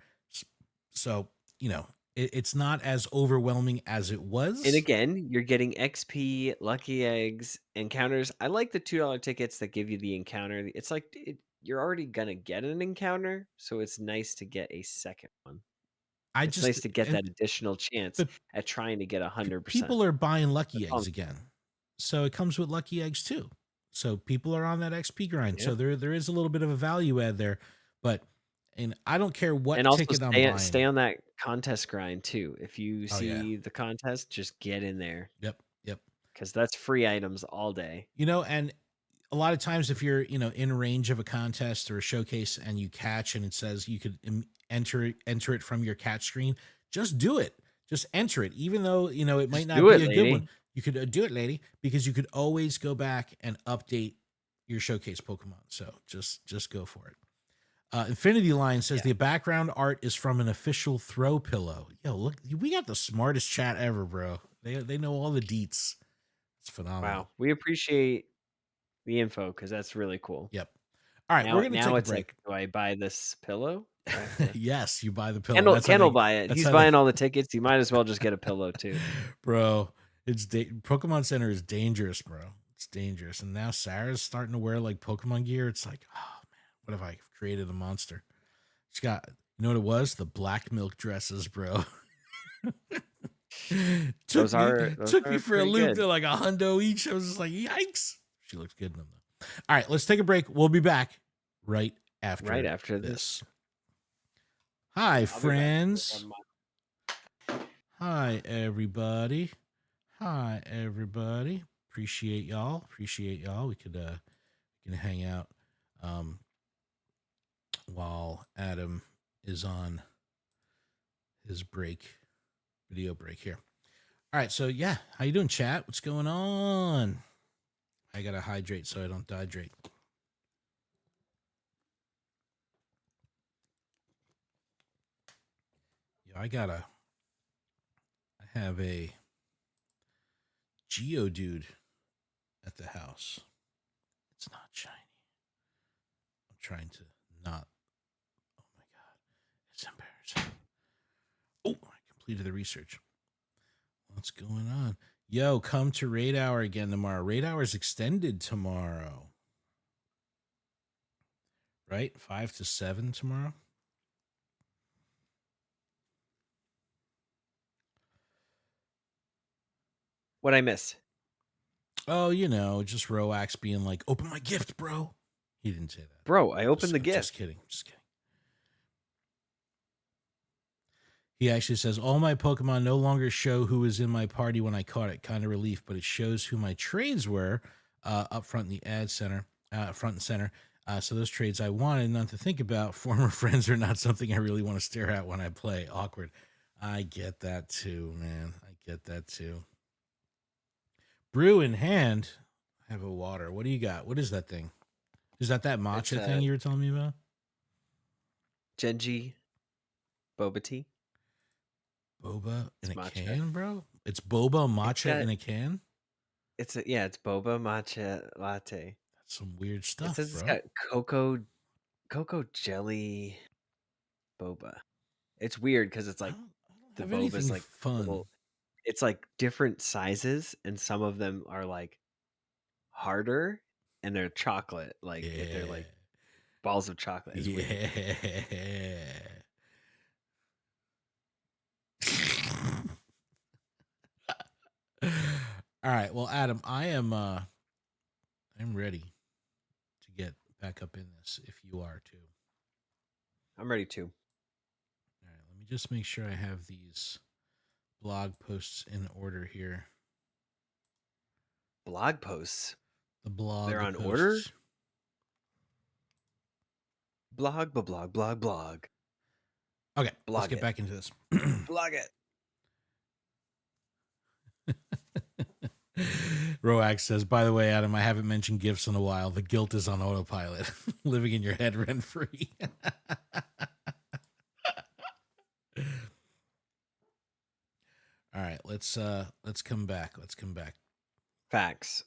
so it's not as overwhelming as it And was. again, you're getting XP, lucky eggs, encounters. I like the $2 tickets that give you the encounter. It's like you're already gonna get an encounter, so it's nice to get a second one. I It's just nice to get and that additional chance but at trying to get 100%. people are buying lucky That's all. eggs again, so it comes with lucky eggs too. So people are on that XP grind. Yeah. So there is a little bit of a value add there, but and I don't care And what also ticket I'm stay buying. on that contest grind too. If you Oh yeah, see the contest, just get in there yep. because that's free items all day. And a lot of times if you're in range of a contest or a showcase and you catch and it says you could enter it from your catch screen, just do it. Just enter it, even though it might Just not do be it, a good one. lady. You could do it, lady, because you could always go back and update your showcase Pokemon. So just go for it. Infinity Line says Yeah. the background art is from an official throw pillow. Yo, look, we got the smartest chat ever, bro. They know all the deets. It's phenomenal. Wow. We appreciate the info because that's really cool. Yep. All right, we're gonna Now take a it's break. like, do I buy this pillow? Do I have to Yes, you buy the pillow. Kendall That's how Kendall they. buy it. That's He's how they. buying all the tickets. You might as well just get a pillow too. Bro, Pokemon Center is dangerous, bro. It's dangerous, and now Sarah's starting to wear like Pokemon gear. It's like, oh man, what if I created a monster? She's got, you know what it was? The black milk dresses, bro. Those Took me for a pretty loop. good. They're like $100 each. I was just like, yikes. She looks good in them though. All right, let's take a break. We'll be back right Right after after this. this. Hi, I'll be back. friends. Hi, everybody. Hi, everybody. Appreciate y'all. We can hang out while Adam is on his video break here. All right, so yeah, how you doing, chat? What's going on? I gotta hydrate so I don't dehydrate. I have a Geodude at the house. It's not shiny. I'm trying to not. Oh my god, it's embarrassing. Oh, I completed the research. What's going on? Yo, come to Raid Hour again tomorrow. Raid Hour is extended tomorrow. Right? 5 to 7 tomorrow. What'd I miss? Oh, just Roax being like, open my gift, bro. He didn't say that. Bro, I opened the I'm gift. just kidding. Just kidding. He actually says, all my Pokemon no longer show who was in my party when I caught it. Kind of relief, but it shows who my trades were up front in the ad center, front and center. So those trades I wanted, not to think about. Former friends are not something I really want to stare at when I play. Awkward. I get that too, man. I get that too. Brew in hand. I have a water. What do you got? What is that thing? Is that matcha thing you were telling me about? Genji boba tea. Boba in It's a matcha. can, bro? It's boba matcha in a can? It's boba matcha latte. That's some weird stuff, It says it's bro. got cocoa jelly boba. It's weird because it's I like don't the have boba's anything like fun. little. It's like different sizes, and some of them are like harder, and they're chocolate. Like they're like balls of chocolate. It's weird. All right. Well, Adam, I'm ready to get back up in this if you are too. I'm ready to. All right, let me just make sure I have these blog posts in order here. Blog posts. The blog They're on posts. order. Blog. Okay, let's get back into this. Blog it. Roax says, by the way, Adam, I haven't mentioned gifts in a while. The guilt is on autopilot, living in your head rent free. All right, let's come back. Facts.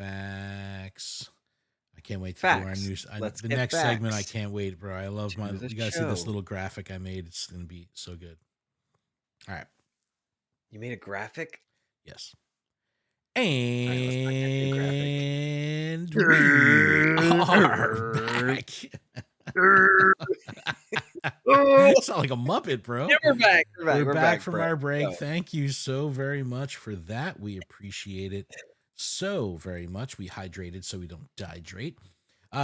I can't wait to Facts. do our news. Let's the get next facts. segment. I can't wait, bro. I love You guys see this little graphic I made. It's gonna be so good. All right. You made a graphic? Yes. And we are back. Sound like a Muppet, bro. Yeah, we're back. We're back from bro. our break. Thank you so very much for that. We appreciate it so very much. We hydrated so we don't dehydrate.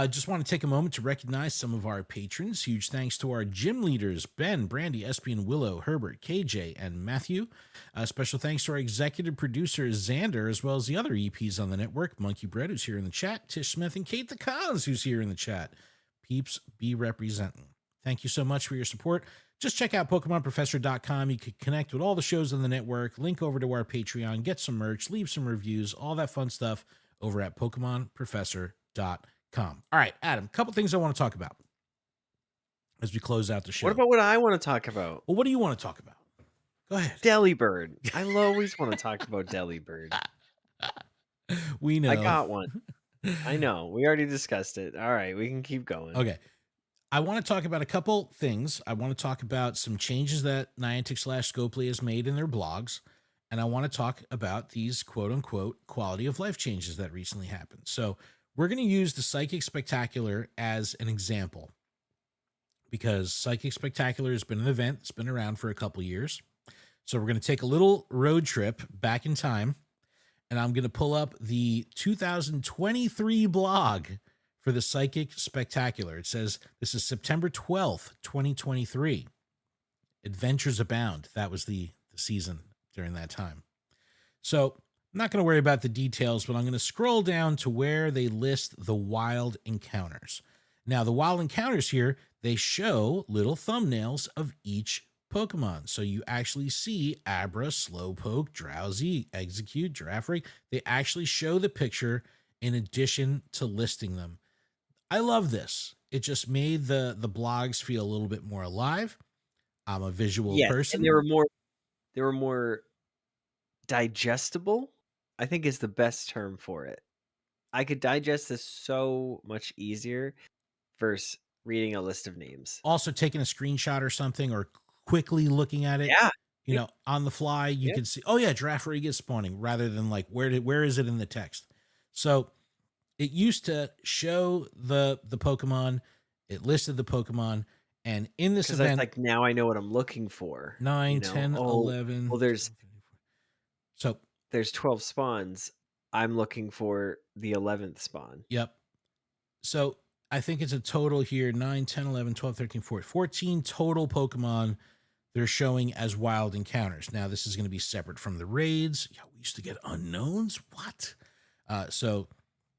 Just want to take a moment to recognize some of our patrons. Huge thanks to our gym leaders, Ben, Brandy, Espion, Willow, Herbert, KJ, and Matthew. Special thanks to our executive producer, Xander, as well as the other EPs on the network, Monkey Bread, who's here in the chat, Tish Smith, and Kate the Cons, who's here in the chat. Peeps, be representing. Thank you so much for your support. Just check out PokemonProfessor.com. You can connect with all the shows on the network, link over to our Patreon, get some merch, leave some reviews, all that fun stuff over at PokemonProfessor.com. All right, Adam, a couple things I want to talk about as we close out the show. What about what I want to talk about? Well, what do you want to talk about? Go ahead. Delibird. I always want to talk about Delibird. We know. I got one. I know. We already discussed it. All right, we can keep going. Okay. I want to talk about a couple things. I want to talk about some changes that Niantic/Scopely has made in their blogs. And I want to talk about these quote unquote quality of life changes that recently happened. So we're going to use the Psychic Spectacular as an example because Psychic Spectacular has been an event that's been around for a couple years. So we're going to take a little road trip back in time, and I'm going to pull up the 2023 blog for the Psychic Spectacular. It says this is September 12th, 2023. Adventures abound. That was the season during that time. So I'm not going to worry about the details, but I'm going to scroll down to where they list the wild encounters. Now, the wild encounters here, they show little thumbnails of each Pokemon. So you actually see Abra, Slowpoke, Drowsy, Execute, Giraffrig. They actually show the picture in addition to listing them. I love this. It just made the blogs feel a little bit more alive. I'm a visual Yes, and person. they were more digestible, I think is the best term for it. I could digest this so much easier versus reading a list of names. Also taking a screenshot or something or quickly looking at it, Yeah. you know, on the fly, you Yeah. can see, oh yeah, Giraffe is spawning rather than like where is it in the text? So it used to show the Pokemon, it listed the Pokemon, and in this 'Cause that's event, like, now I know what I'm looking for, you 9, know? 10, Oh, 11, well, 12, 13, 14. So, there's 12 spawns. I'm looking for the 11th spawn. yep. So I think it's a total here 9, 10, 11, 12, 13, 14. 14 total Pokemon they're showing as wild encounters. Now, this is going to be separate from the raids. Yeah, we used to get unknowns. What? So,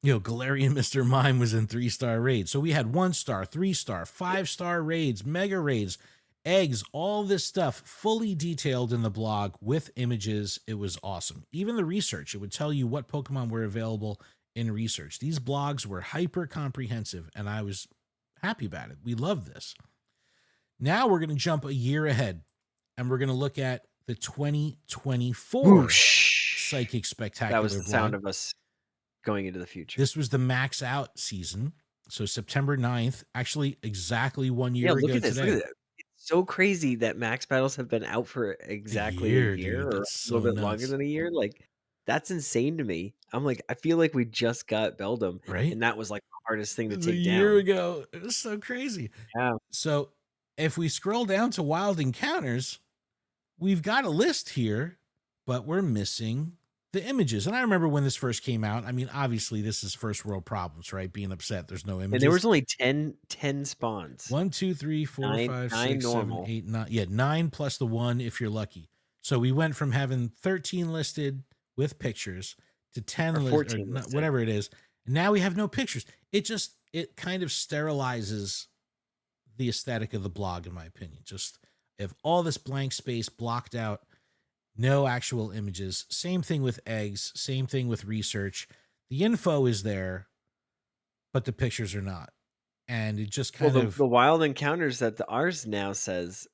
you know, Galarian Mr. Mime was in 3-star raids. So we had 1-star, 3-star, Yep. 5-star raids, mega raids, eggs, all this stuff fully detailed in the blog with images. It was awesome. Even the research, it would tell you what Pokemon were available in research. These blogs were hyper comprehensive, and I was happy about it. We love this. Now we're going to jump a year ahead and we're going to look at the 2024 Whoosh. Psychic That was Spectacular the sound blog. of us going into the future. This was the max out season. So September 9th, actually exactly 1 Yeah, year look ago at this, look at today. that. It's so crazy that max battles have been out for A exactly a year, year dude. or a That's little so bit longer nuts. than a year, like, that's insane to me. I'm like, I feel like we just got Beldum, Right? and that was, like, the hardest thing It to was a take year down. ago. It was so crazy. Yeah. So if we scroll down to wild encounters, we've got a list here, but we're missing the images. And I remember when this first came out. I mean, obviously, this is first world problems, right? Being upset, there's no And there images. was only ten spawns. 1, 2, 3, 4, 9 5, 9 6, 7, normal, 8, 9. Yeah, 9 plus the one if you're lucky. So we went from having 13 listed with pictures to or 10 list or 14 listed. whatever it is. And now we have no pictures. It kind of sterilizes the aesthetic of the blog, in my opinion. Just if all this blank space blocked out, no actual images. Same thing with eggs, same thing with research. The info is there, but the pictures are not. And it just Well, kind of the wild encounters that the ours now says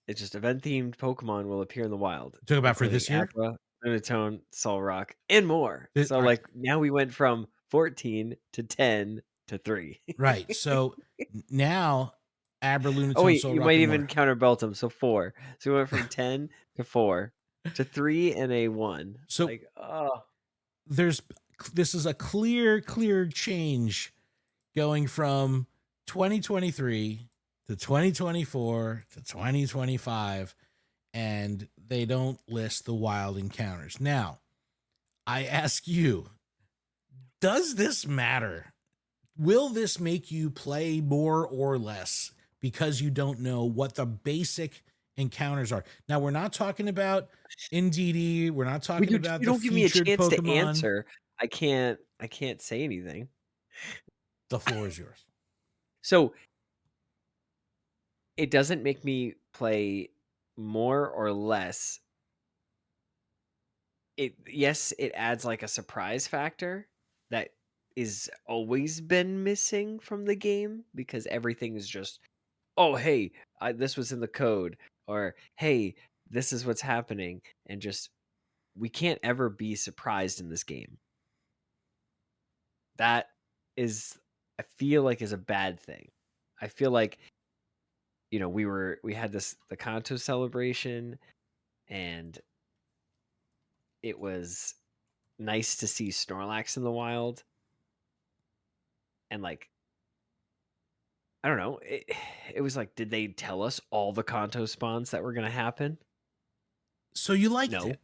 it's just event-themed Pokemon will appear in the wild, talk about for including this year. Abra, Lunatone, Solrock, and more. All So, right, like, now we went from 14 to 10 to 3. right. So now Oh, Aberlunatone, wait, Soul you Rock, might and even more. counter Beltum, so 4. So we went from 10 to 4 to 3 and a 1. So Like, oh. there's this is a clear change going from 2023 to 2024 to 2025, and they don't list the wild encounters. Now, I ask you, does this matter? Will this make you play more or less because you don't know what the basic encounters are? Now, we're not talking about NDD, we're not Well, talking about you the don't give me a featured chance to Pokemon. answer. I can't say anything. The floor is yours. So, it doesn't make me play more or less. It Yes, it adds, like, a surprise factor that is always been missing from the game because everything is just, "Oh, hey, this was in the code," or, "Hey, this is what's happening," and just we can't ever be surprised in this game. That is I feel like is a bad thing. I feel like, we had the Kanto celebration, and it was nice to see Snorlax in the wild, and, like, I don't know, it was like, did they tell us all the Kanto spawns that were gonna happen? So you liked No. it,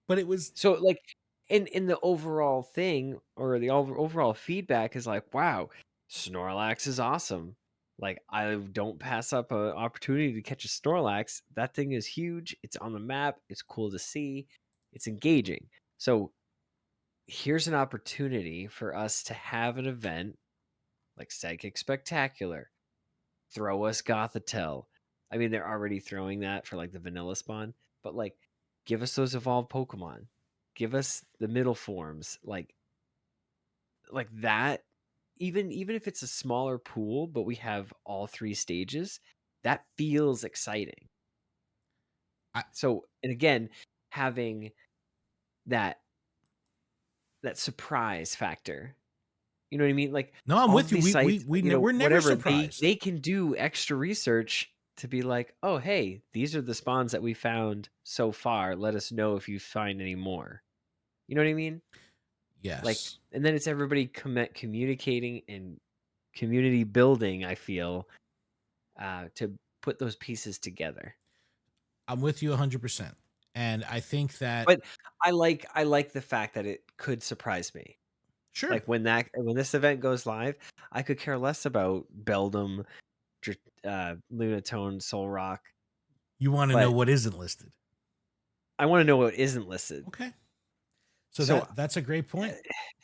but it was So, like, in the overall thing or the overall feedback is like, "Wow, Snorlax is awesome." Like, I don't pass up an opportunity to catch a Snorlax. That thing is huge, it's on the map, it's cool to see, it's engaging. So, here's an opportunity for us to have an event like Psychic Spectacular. Throw us Gothitelle. I mean, they're already throwing that for, like, the vanilla spawn, but, like, give us those evolved Pokemon. Give us the middle forms, like that. Even if it's a smaller pool, but we have all 3 stages, that feels exciting. I So, and again, having that that surprise factor. You know what I mean? Like, No, I'm all with of you. these sites, We're never whatever, surprised. they can do extra research to be like, "Oh, hey, these are the spawns that we found so far. Let us know if you find any more." You know what I mean? Like, Yes. and then it's everybody communicating and community building, I feel, to put those pieces together. I'm with you 100%. And I think that But I like the fact that it could surprise me. sure, Like, when this event goes live, I could care less about Beldum, Lunatone, Soul Rock, you wanna know but what isn't listed. I wanna know what isn't listed. Okay. So So, that's a great eh, point.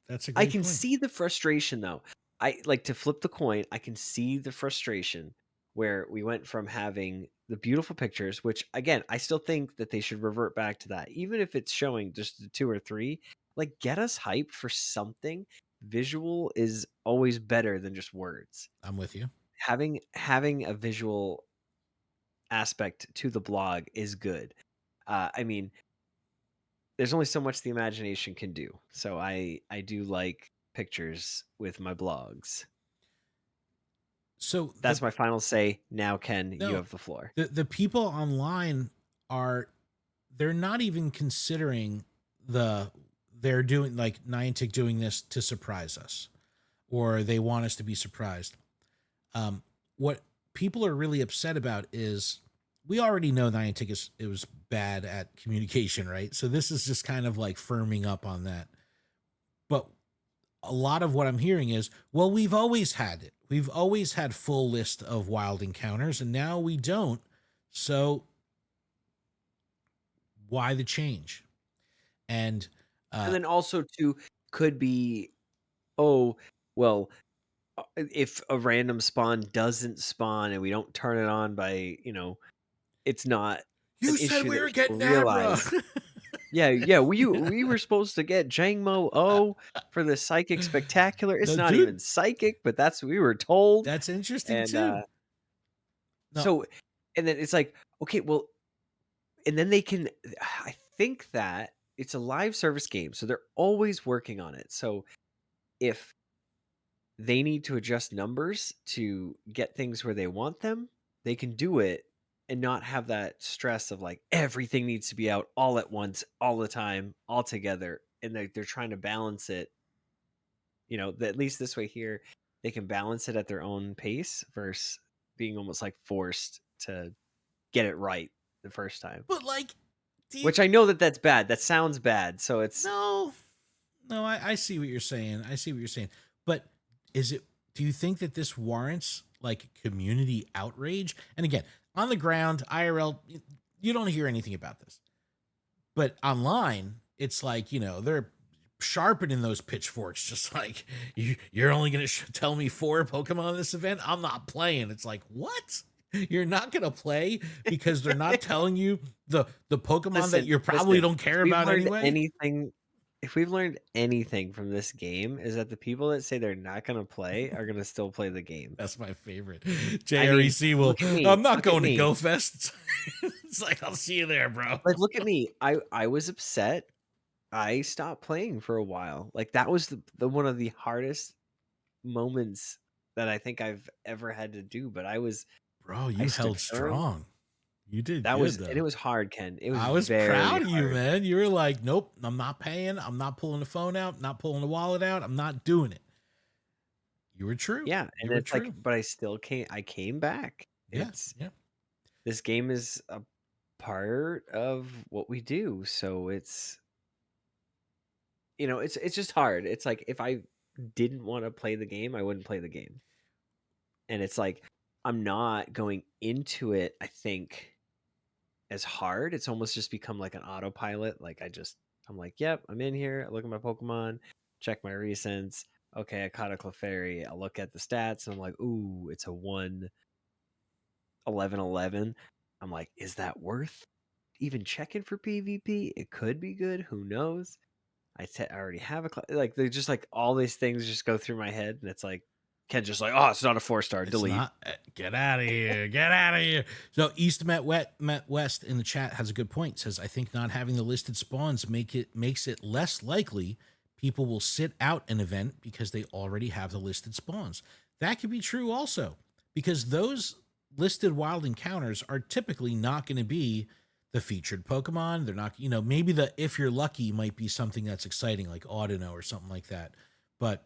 That's a I great can point. see the frustration, though. I like to flip the coin, I can see the frustration where we went from having the beautiful pictures, which, again, I still think that they should revert back to that. Even if it's showing just the 2 or 3, like, get us hyped for something. Visual is always better than just words. I'm with you. Having a visual aspect to the blog is good. I mean, there's only so much the imagination can do. So I do like pictures with my blogs. So That's my final say. Now, Ken, you no, have the floor. the people online are they're not even considering the they're doing like Niantic doing this to surprise us or they want us to be surprised. What people are really upset about is we already know Niantic is it was bad at communication, right? So this is just kind of like firming up on that. But a lot of what I'm hearing is, well, we've always had it. We've always had full list of wild encounters, and now we don't. So why the change? And And uh, then also too could be, oh, well, if a random spawn doesn't spawn and we don't turn it on by, it's not an you said issue we that were people getting Abra. realize. Yeah, yeah, Yeah. we were supposed to get Jangmo O for the Psychic Spectacular. It's No, not even dude, psychic, but that's what we were told. that's interesting And too. No, so, and then it's like, okay, well, and then they can. I think that it's a live service game, so they're always working on it. So if they need to adjust numbers to get things where they want them, they can do it and not have that stress of like everything needs to be out all at once, all the time, all together. And they're trying to balance it, at least this way here, they can balance it at their own pace versus being almost like forced to get it right the first time. but like, do you Which I know that that's bad. That sounds bad. So it's no, no, I see what you're saying. I see what you're saying. But is it do you think that this warrants like community outrage? And again, on the ground, IRL, you don't hear anything about this. But online, it's like, they're sharpening those pitchforks, just like you're only going to tell me 4 Pokemon in this event. I'm not playing. It's like, what? You're not going to play because they're not telling you the Pokemon that listen, you probably listen. don't care about anyway. If we've learned anything from this game, is that the people that say they're not going to play are going to still play the game. That's my favorite. I mean, JREC will. look at me. I'm not Look at going to me. Go Fest. It's like I'll see you there, bro. Like, look at me. I was upset. I stopped playing for a while. Like that was the one of the hardest moments that I think I've ever had to do. But Bro, I you stood held firm. strong. You did That was good and it though. was hard, Ken. It was I was very proud of you, hard. man. You were like, nope, I'm not paying. I'm not pulling the phone out. Not pulling the wallet out. I'm not doing it. You were true. Yeah, and You were it's like, true. but I came back. Yeah. It's Yeah. This game is a part of what we do, so it's just hard. It's like if I didn't want to play the game, I wouldn't play the game. And it's like I'm not going into it, I think, as hard. It's almost just become like an autopilot. Like I'm like, yep, I'm in here. I look at my Pokemon, check my recents. Okay, I caught a Clefairy. I look at the stats and I'm like, ooh, it's a 1-11-11. I'm like, is that worth even checking for PvP? It could be good. Who knows? I already have like, they're just like all these things just go through my head, and it's like, Ken's just like, "Oh, it's not a 4-star, It's delete." not. Get out of here. Get out of here. So East Met West in the chat has a good point. Says I think not having the listed spawns makes it less likely people will sit out an event because they already have the listed spawns. That could be true also because those listed wild encounters are typically not going to be the featured Pokemon. They're not, maybe the if you're lucky might be something that's exciting like Audino or something like that. But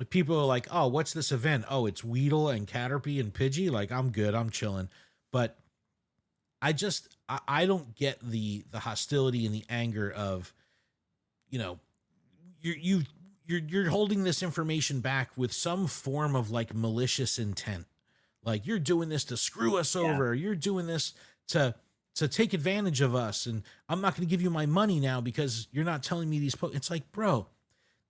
if people are like, oh, what's this event? Oh, it's Weedle and Caterpie and Pidgey. Like, I'm good. I'm chilling. But I don't get the hostility and the anger of, you know, you're holding this information back with some form of like malicious intent. Like you're doing this to screw us Yeah. over. You're doing this to take advantage of us. And I'm not going to give you my money now because you're not telling me these. It's like, bro,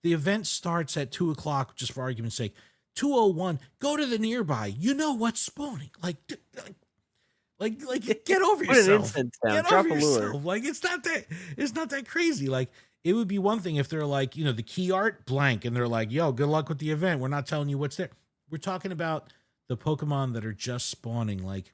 the event starts at 2 o'clock, just for argument's sake. 2:01. Go to the nearby. You know what's spawning. Get over Put an yourself. incense down, Get over drop a lure. yourself. Like it's not that crazy. Like it would be one thing if they're like, the key art blank, and they're like, yo, good luck with the event. We're not telling you what's there. We're talking about the Pokemon that are just spawning. Like,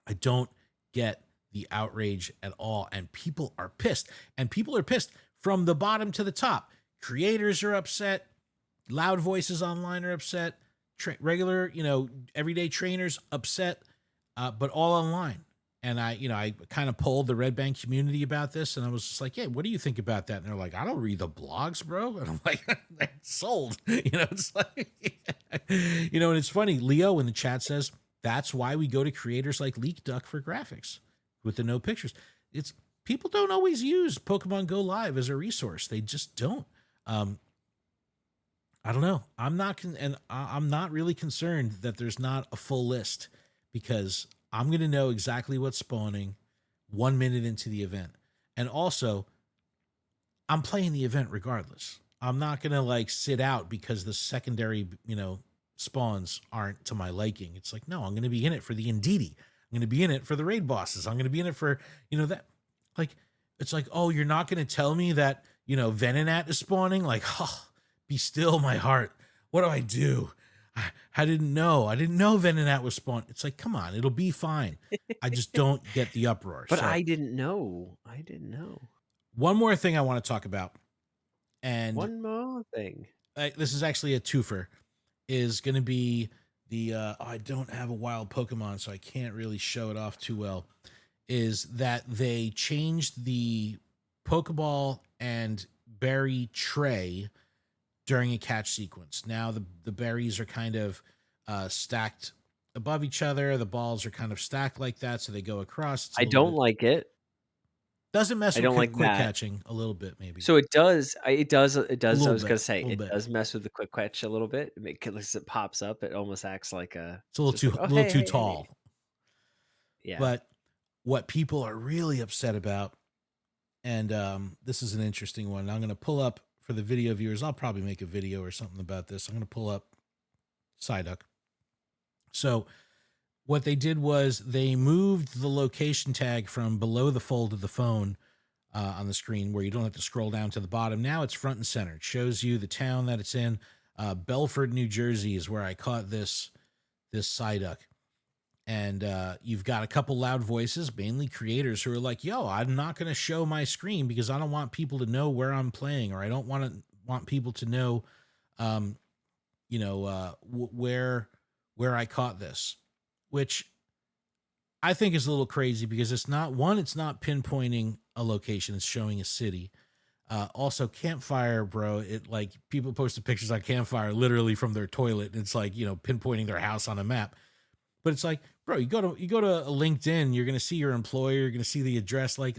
I don't get the outrage at all. And people are pissed. And people are pissed from the bottom to the top. Creators are upset. Loud voices online are upset. Regular, everyday trainers upset, but all online. And I kind of polled the Red Bank community about this, and I was just like, "Hey, what do you think about that?" And they're like, "I don't read the blogs, bro." And I'm like, "Sold." It's like, and it's funny. Leo in the chat says that's why we go to creators like Leak Duck for graphics with the no pictures. It's people don't always use Pokemon Go Live as a resource. They just don't. I don't know. I'm not really concerned that there's not a full list because I'm going to know exactly what's spawning 1 minute into the event. And also, I'm playing the event regardless. I'm not going to like sit out because the secondary, spawns aren't to my liking. It's like, no, I'm going to be in it for the Indeedee. I'm going to be in it for the raid bosses. I'm going to be in it for, that. Like, it's like, oh, you're not going to tell me that, Venonat is spawning? Like, oh, be still my heart. What do I do? I didn't know. I didn't know Venonat was spawned. It's like, come on, it'll be fine. I just don't get the uproar. But So I didn't know. I didn't know. one more thing I want to talk about, and One more thing. this is actually a twofer, is going to be the I don't have a wild Pokemon, so I can't really show it off too well. Is that they changed the Pokeball and berry tray during a catch sequence. Now the berries are kind of stacked above each other. The balls are kind of stacked like that, so they go across. It's a I little don't bit like it. doesn't mess I with don't like quick that. catching a little bit, maybe So it does it a does, I little was gonna bit, say, a little it bit. does mess with the quick catch a little bit. It make 'cause it pops up, it almost acts like a It's a it's little just too like, "Oh, a little hey, too hey, hey." tall. Yeah. But what people are really upset about, and this is an interesting one. I'm going to pull up for the video viewers. I'll probably make a video or something about this. I'm going to pull up Psyduck. So what they did was they moved the location tag from below the fold of the phone on the screen where you don't have to scroll down to the bottom. Now it's front and center. It shows you the town that it's in. Belford, New Jersey is where I caught this Psyduck. And you've got a couple loud voices, mainly creators who are like, yo, I'm not going to show my screen because I don't want people to know where I'm playing, or I don't want people to know, where I caught this, which I think is a little crazy because it's not pinpointing a location. It's showing a city. Also Campfire, bro. It like people posted pictures on Campfire literally from their toilet. And it's like, pinpointing their house on a map. But it's like, bro, you go to a LinkedIn, you're gonna see your employer, you're gonna see the address. I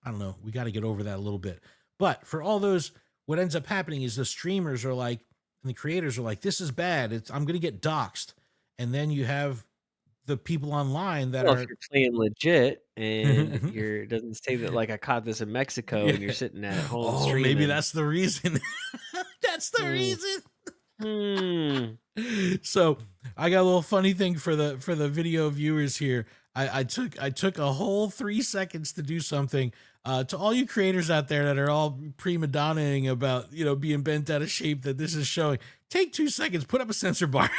don't know, we got to get over that a little bit. But for all those, what ends up happening is the streamers are like, and the creators are like, this is bad. I'm gonna get doxxed, and then you have the people online that Well, if are, you're playing legit and you're it doesn't say that, like, I caught this in Mexico yeah. and you're sitting at home Oh, maybe streaming. that's the reason. That's the Hmm. reason. Hmm. So I got a little funny thing for the video viewers here. I took a whole 3 seconds to do something. To all you creators out there that are all prima donnaing about, being bent out of shape that this is showing, take 2 seconds, put up a sensor bar.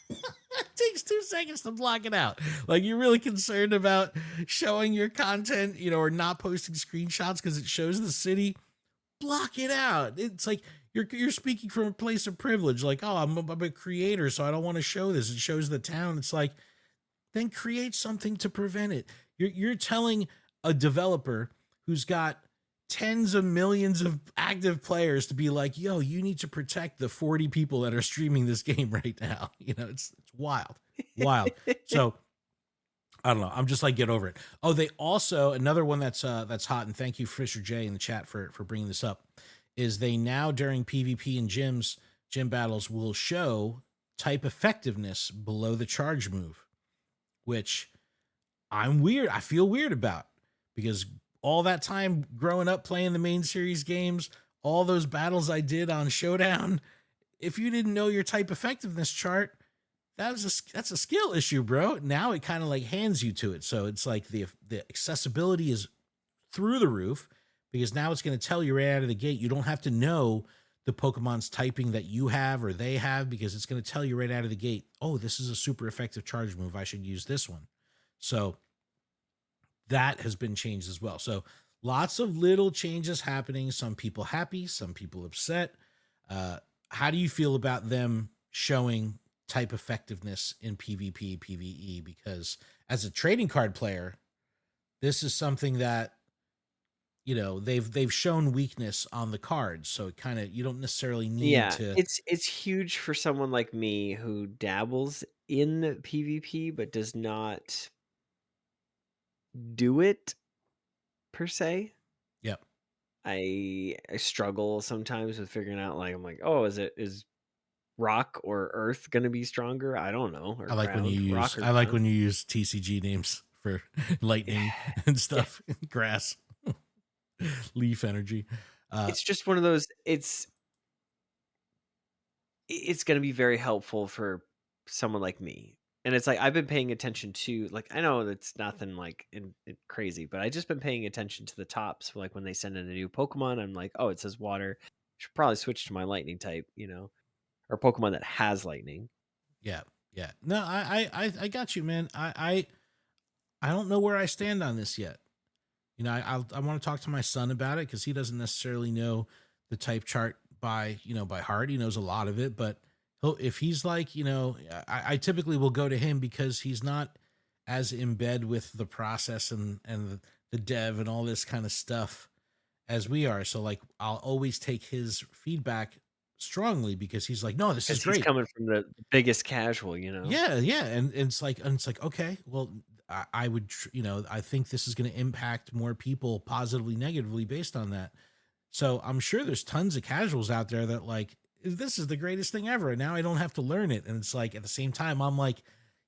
It takes 2 seconds to block it out. Like, you're really concerned about showing your content, or not posting screenshots because it shows the city. Block it out. It's like you're speaking from a place of privilege. Like, oh, I'm a creator, so I don't want to show this. It shows the town. It's like, then create something to prevent it. You're telling a developer who's got tens of millions of active players to be like, yo, you need to protect the 40 people that are streaming this game right now. It's wild. Wild. So I don't know. I'm just like, get over it. Oh, they also, another one that's hot, and thank you Fisher J in the chat for bringing this up, is they now during PvP and gym battles will show type effectiveness below the charge move, which I feel weird about, because all that time growing up playing the main series games, all those battles I did on Showdown, if you didn't know your type effectiveness chart, that's a skill issue, bro. Now it kind of like hands you to it. So it's like the accessibility is through the roof, because now it's going to tell you right out of the gate. You don't have to know the Pokemon's typing that you have or they have, because it's going to tell you right out of the gate, oh, this is a super effective charge move, I should use this one. So that has been changed as well. So lots of little changes happening. Some people happy, some people upset. How do you feel about them showing type effectiveness in PvP, PvE? Because as a trading card player, this is something that, they've shown weakness on the cards. So it kind of, you don't necessarily need Yeah, to. it's huge for someone like me who dabbles in PvP, but does not do it per se. Yep. I struggle sometimes with figuring out, like, I'm like, "Oh, is rock or earth gonna be stronger?" I don't know, or ground. Rock or I like ground. when you use TCG names for lightning and Yeah. stuff, grass, leaf energy. Uh, It's just one of those it's gonna be very helpful for someone like me. And it's like, I've been paying attention to, like, I know that's nothing like crazy, but I just been paying attention to the tops. Like when they send in a new Pokemon, I'm like, oh, it says water. Should probably switch to my lightning type, or Pokemon that has lightning. yeah, yeah. No, I got you, man. I don't know where I stand on this yet. I want to talk to my son about it, because he doesn't necessarily know the type chart by heart. He knows a lot of it, but if he's like, I typically will go to him because he's not as in bed with the process and the dev and all this kind of stuff as we are. So like, I'll always take his feedback strongly, because he's like, no, this is Because he's great. coming from the biggest casual. Yeah, yeah, and it's like, okay, well, I would, I think this is going to impact more people positively, negatively based on that. So I'm sure there's tons of casuals out there that like, this is the greatest thing ever, and now I don't have to learn it. And it's like, at the same time, I'm like,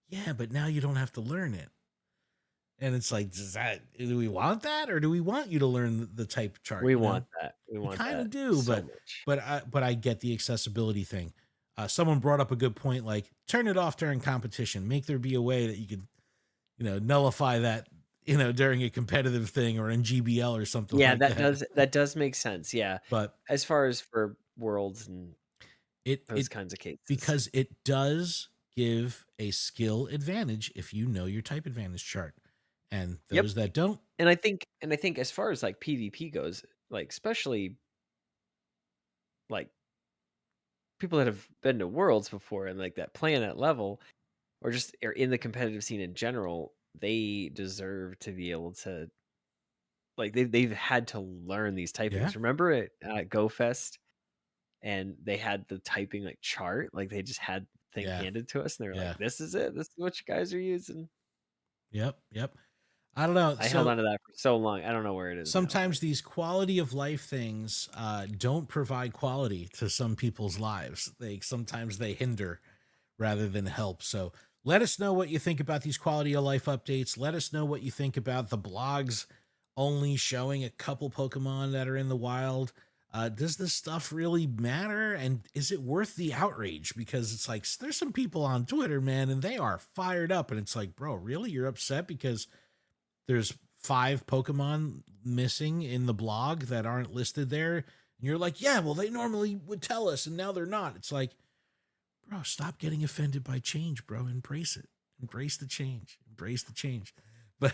yeah, but now you don't have to learn it. And it's like, do we want that, or do we want you to learn the type chart? We want that. We We want kind of that do, so but much. I get the accessibility thing. Someone brought up a good point, like turn it off during competition. Make there be a way that you could, nullify that, during a competitive thing or in GBL or something Yeah, like that. that does make sense, yeah. But As far as for worlds and those it kinds of cases. because it does give a skill advantage if you know your type advantage chart, and Yep. those that don't, And I think as far as, like, PvP goes, like, especially, like, people that have been to Worlds before and, like, that play on that level, or just are in the competitive scene in general, they deserve to be able to, like, they've had to learn these yeah, typings. Remember at GoFest, and they had the typing, like, chart? Like, they just had the thing yeah, handed to us, and they were yeah, like, "This is it. This is what you guys are using." yep, yep. I don't know. I held So on to that for so long. I don't know where it is now, but sometimes these quality of life things don't provide quality to some people's lives. Sometimes they hinder rather than help. So let us know what you think about these quality of life updates. Let us know what you think about the blogs only showing a couple Pokemon that are in the wild. Does this stuff really matter? And is it worth the outrage? Because it's like, there's some people on Twitter, man, and they are fired up. And it's like, bro, really? You're upset because there's 5 Pokemon missing in the blog that aren't listed there. And you're like, yeah, well, they normally would tell us and now they're not. It's like, bro, stop getting offended by change, bro. Embrace it. Embrace the change. Embrace the change. But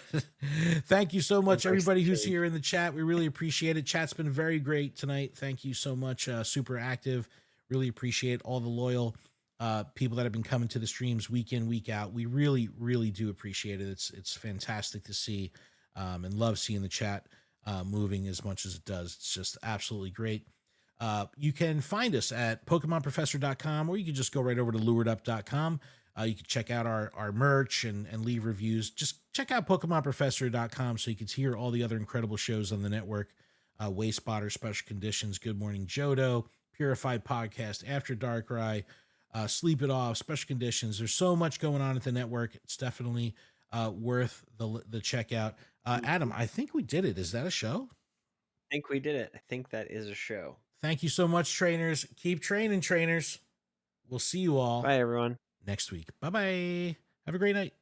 thank you so much, Embrace the everybody who's change. here in the chat. We really appreciate it. Chat's been very great tonight. Thank you so much. Super active. Really appreciate all the loyal people that have been coming to the streams week in, week out. We really, really do appreciate it. It's fantastic to see, and love seeing the chat moving as much as it does. It's just absolutely great. You can find us at PokemonProfessor.com, or you can just go right over to LuredUp.com. You can check out our merch and leave reviews. Just check out PokemonProfessor.com so you can hear all the other incredible shows on the network. Waste Spotter, Special Conditions, Good Morning Johto, Purified Podcast, After Dark Rye, Sleep It Off, Special Conditions. There's so much going on at the network. It's definitely worth the checkout. Adam, Mhm. I think we did it. Is that a show? I think we did it. I think that is a show. Thank you so much, trainers. Keep training, trainers. We'll see you all Bye, everyone. next week. Bye bye. Have a great night.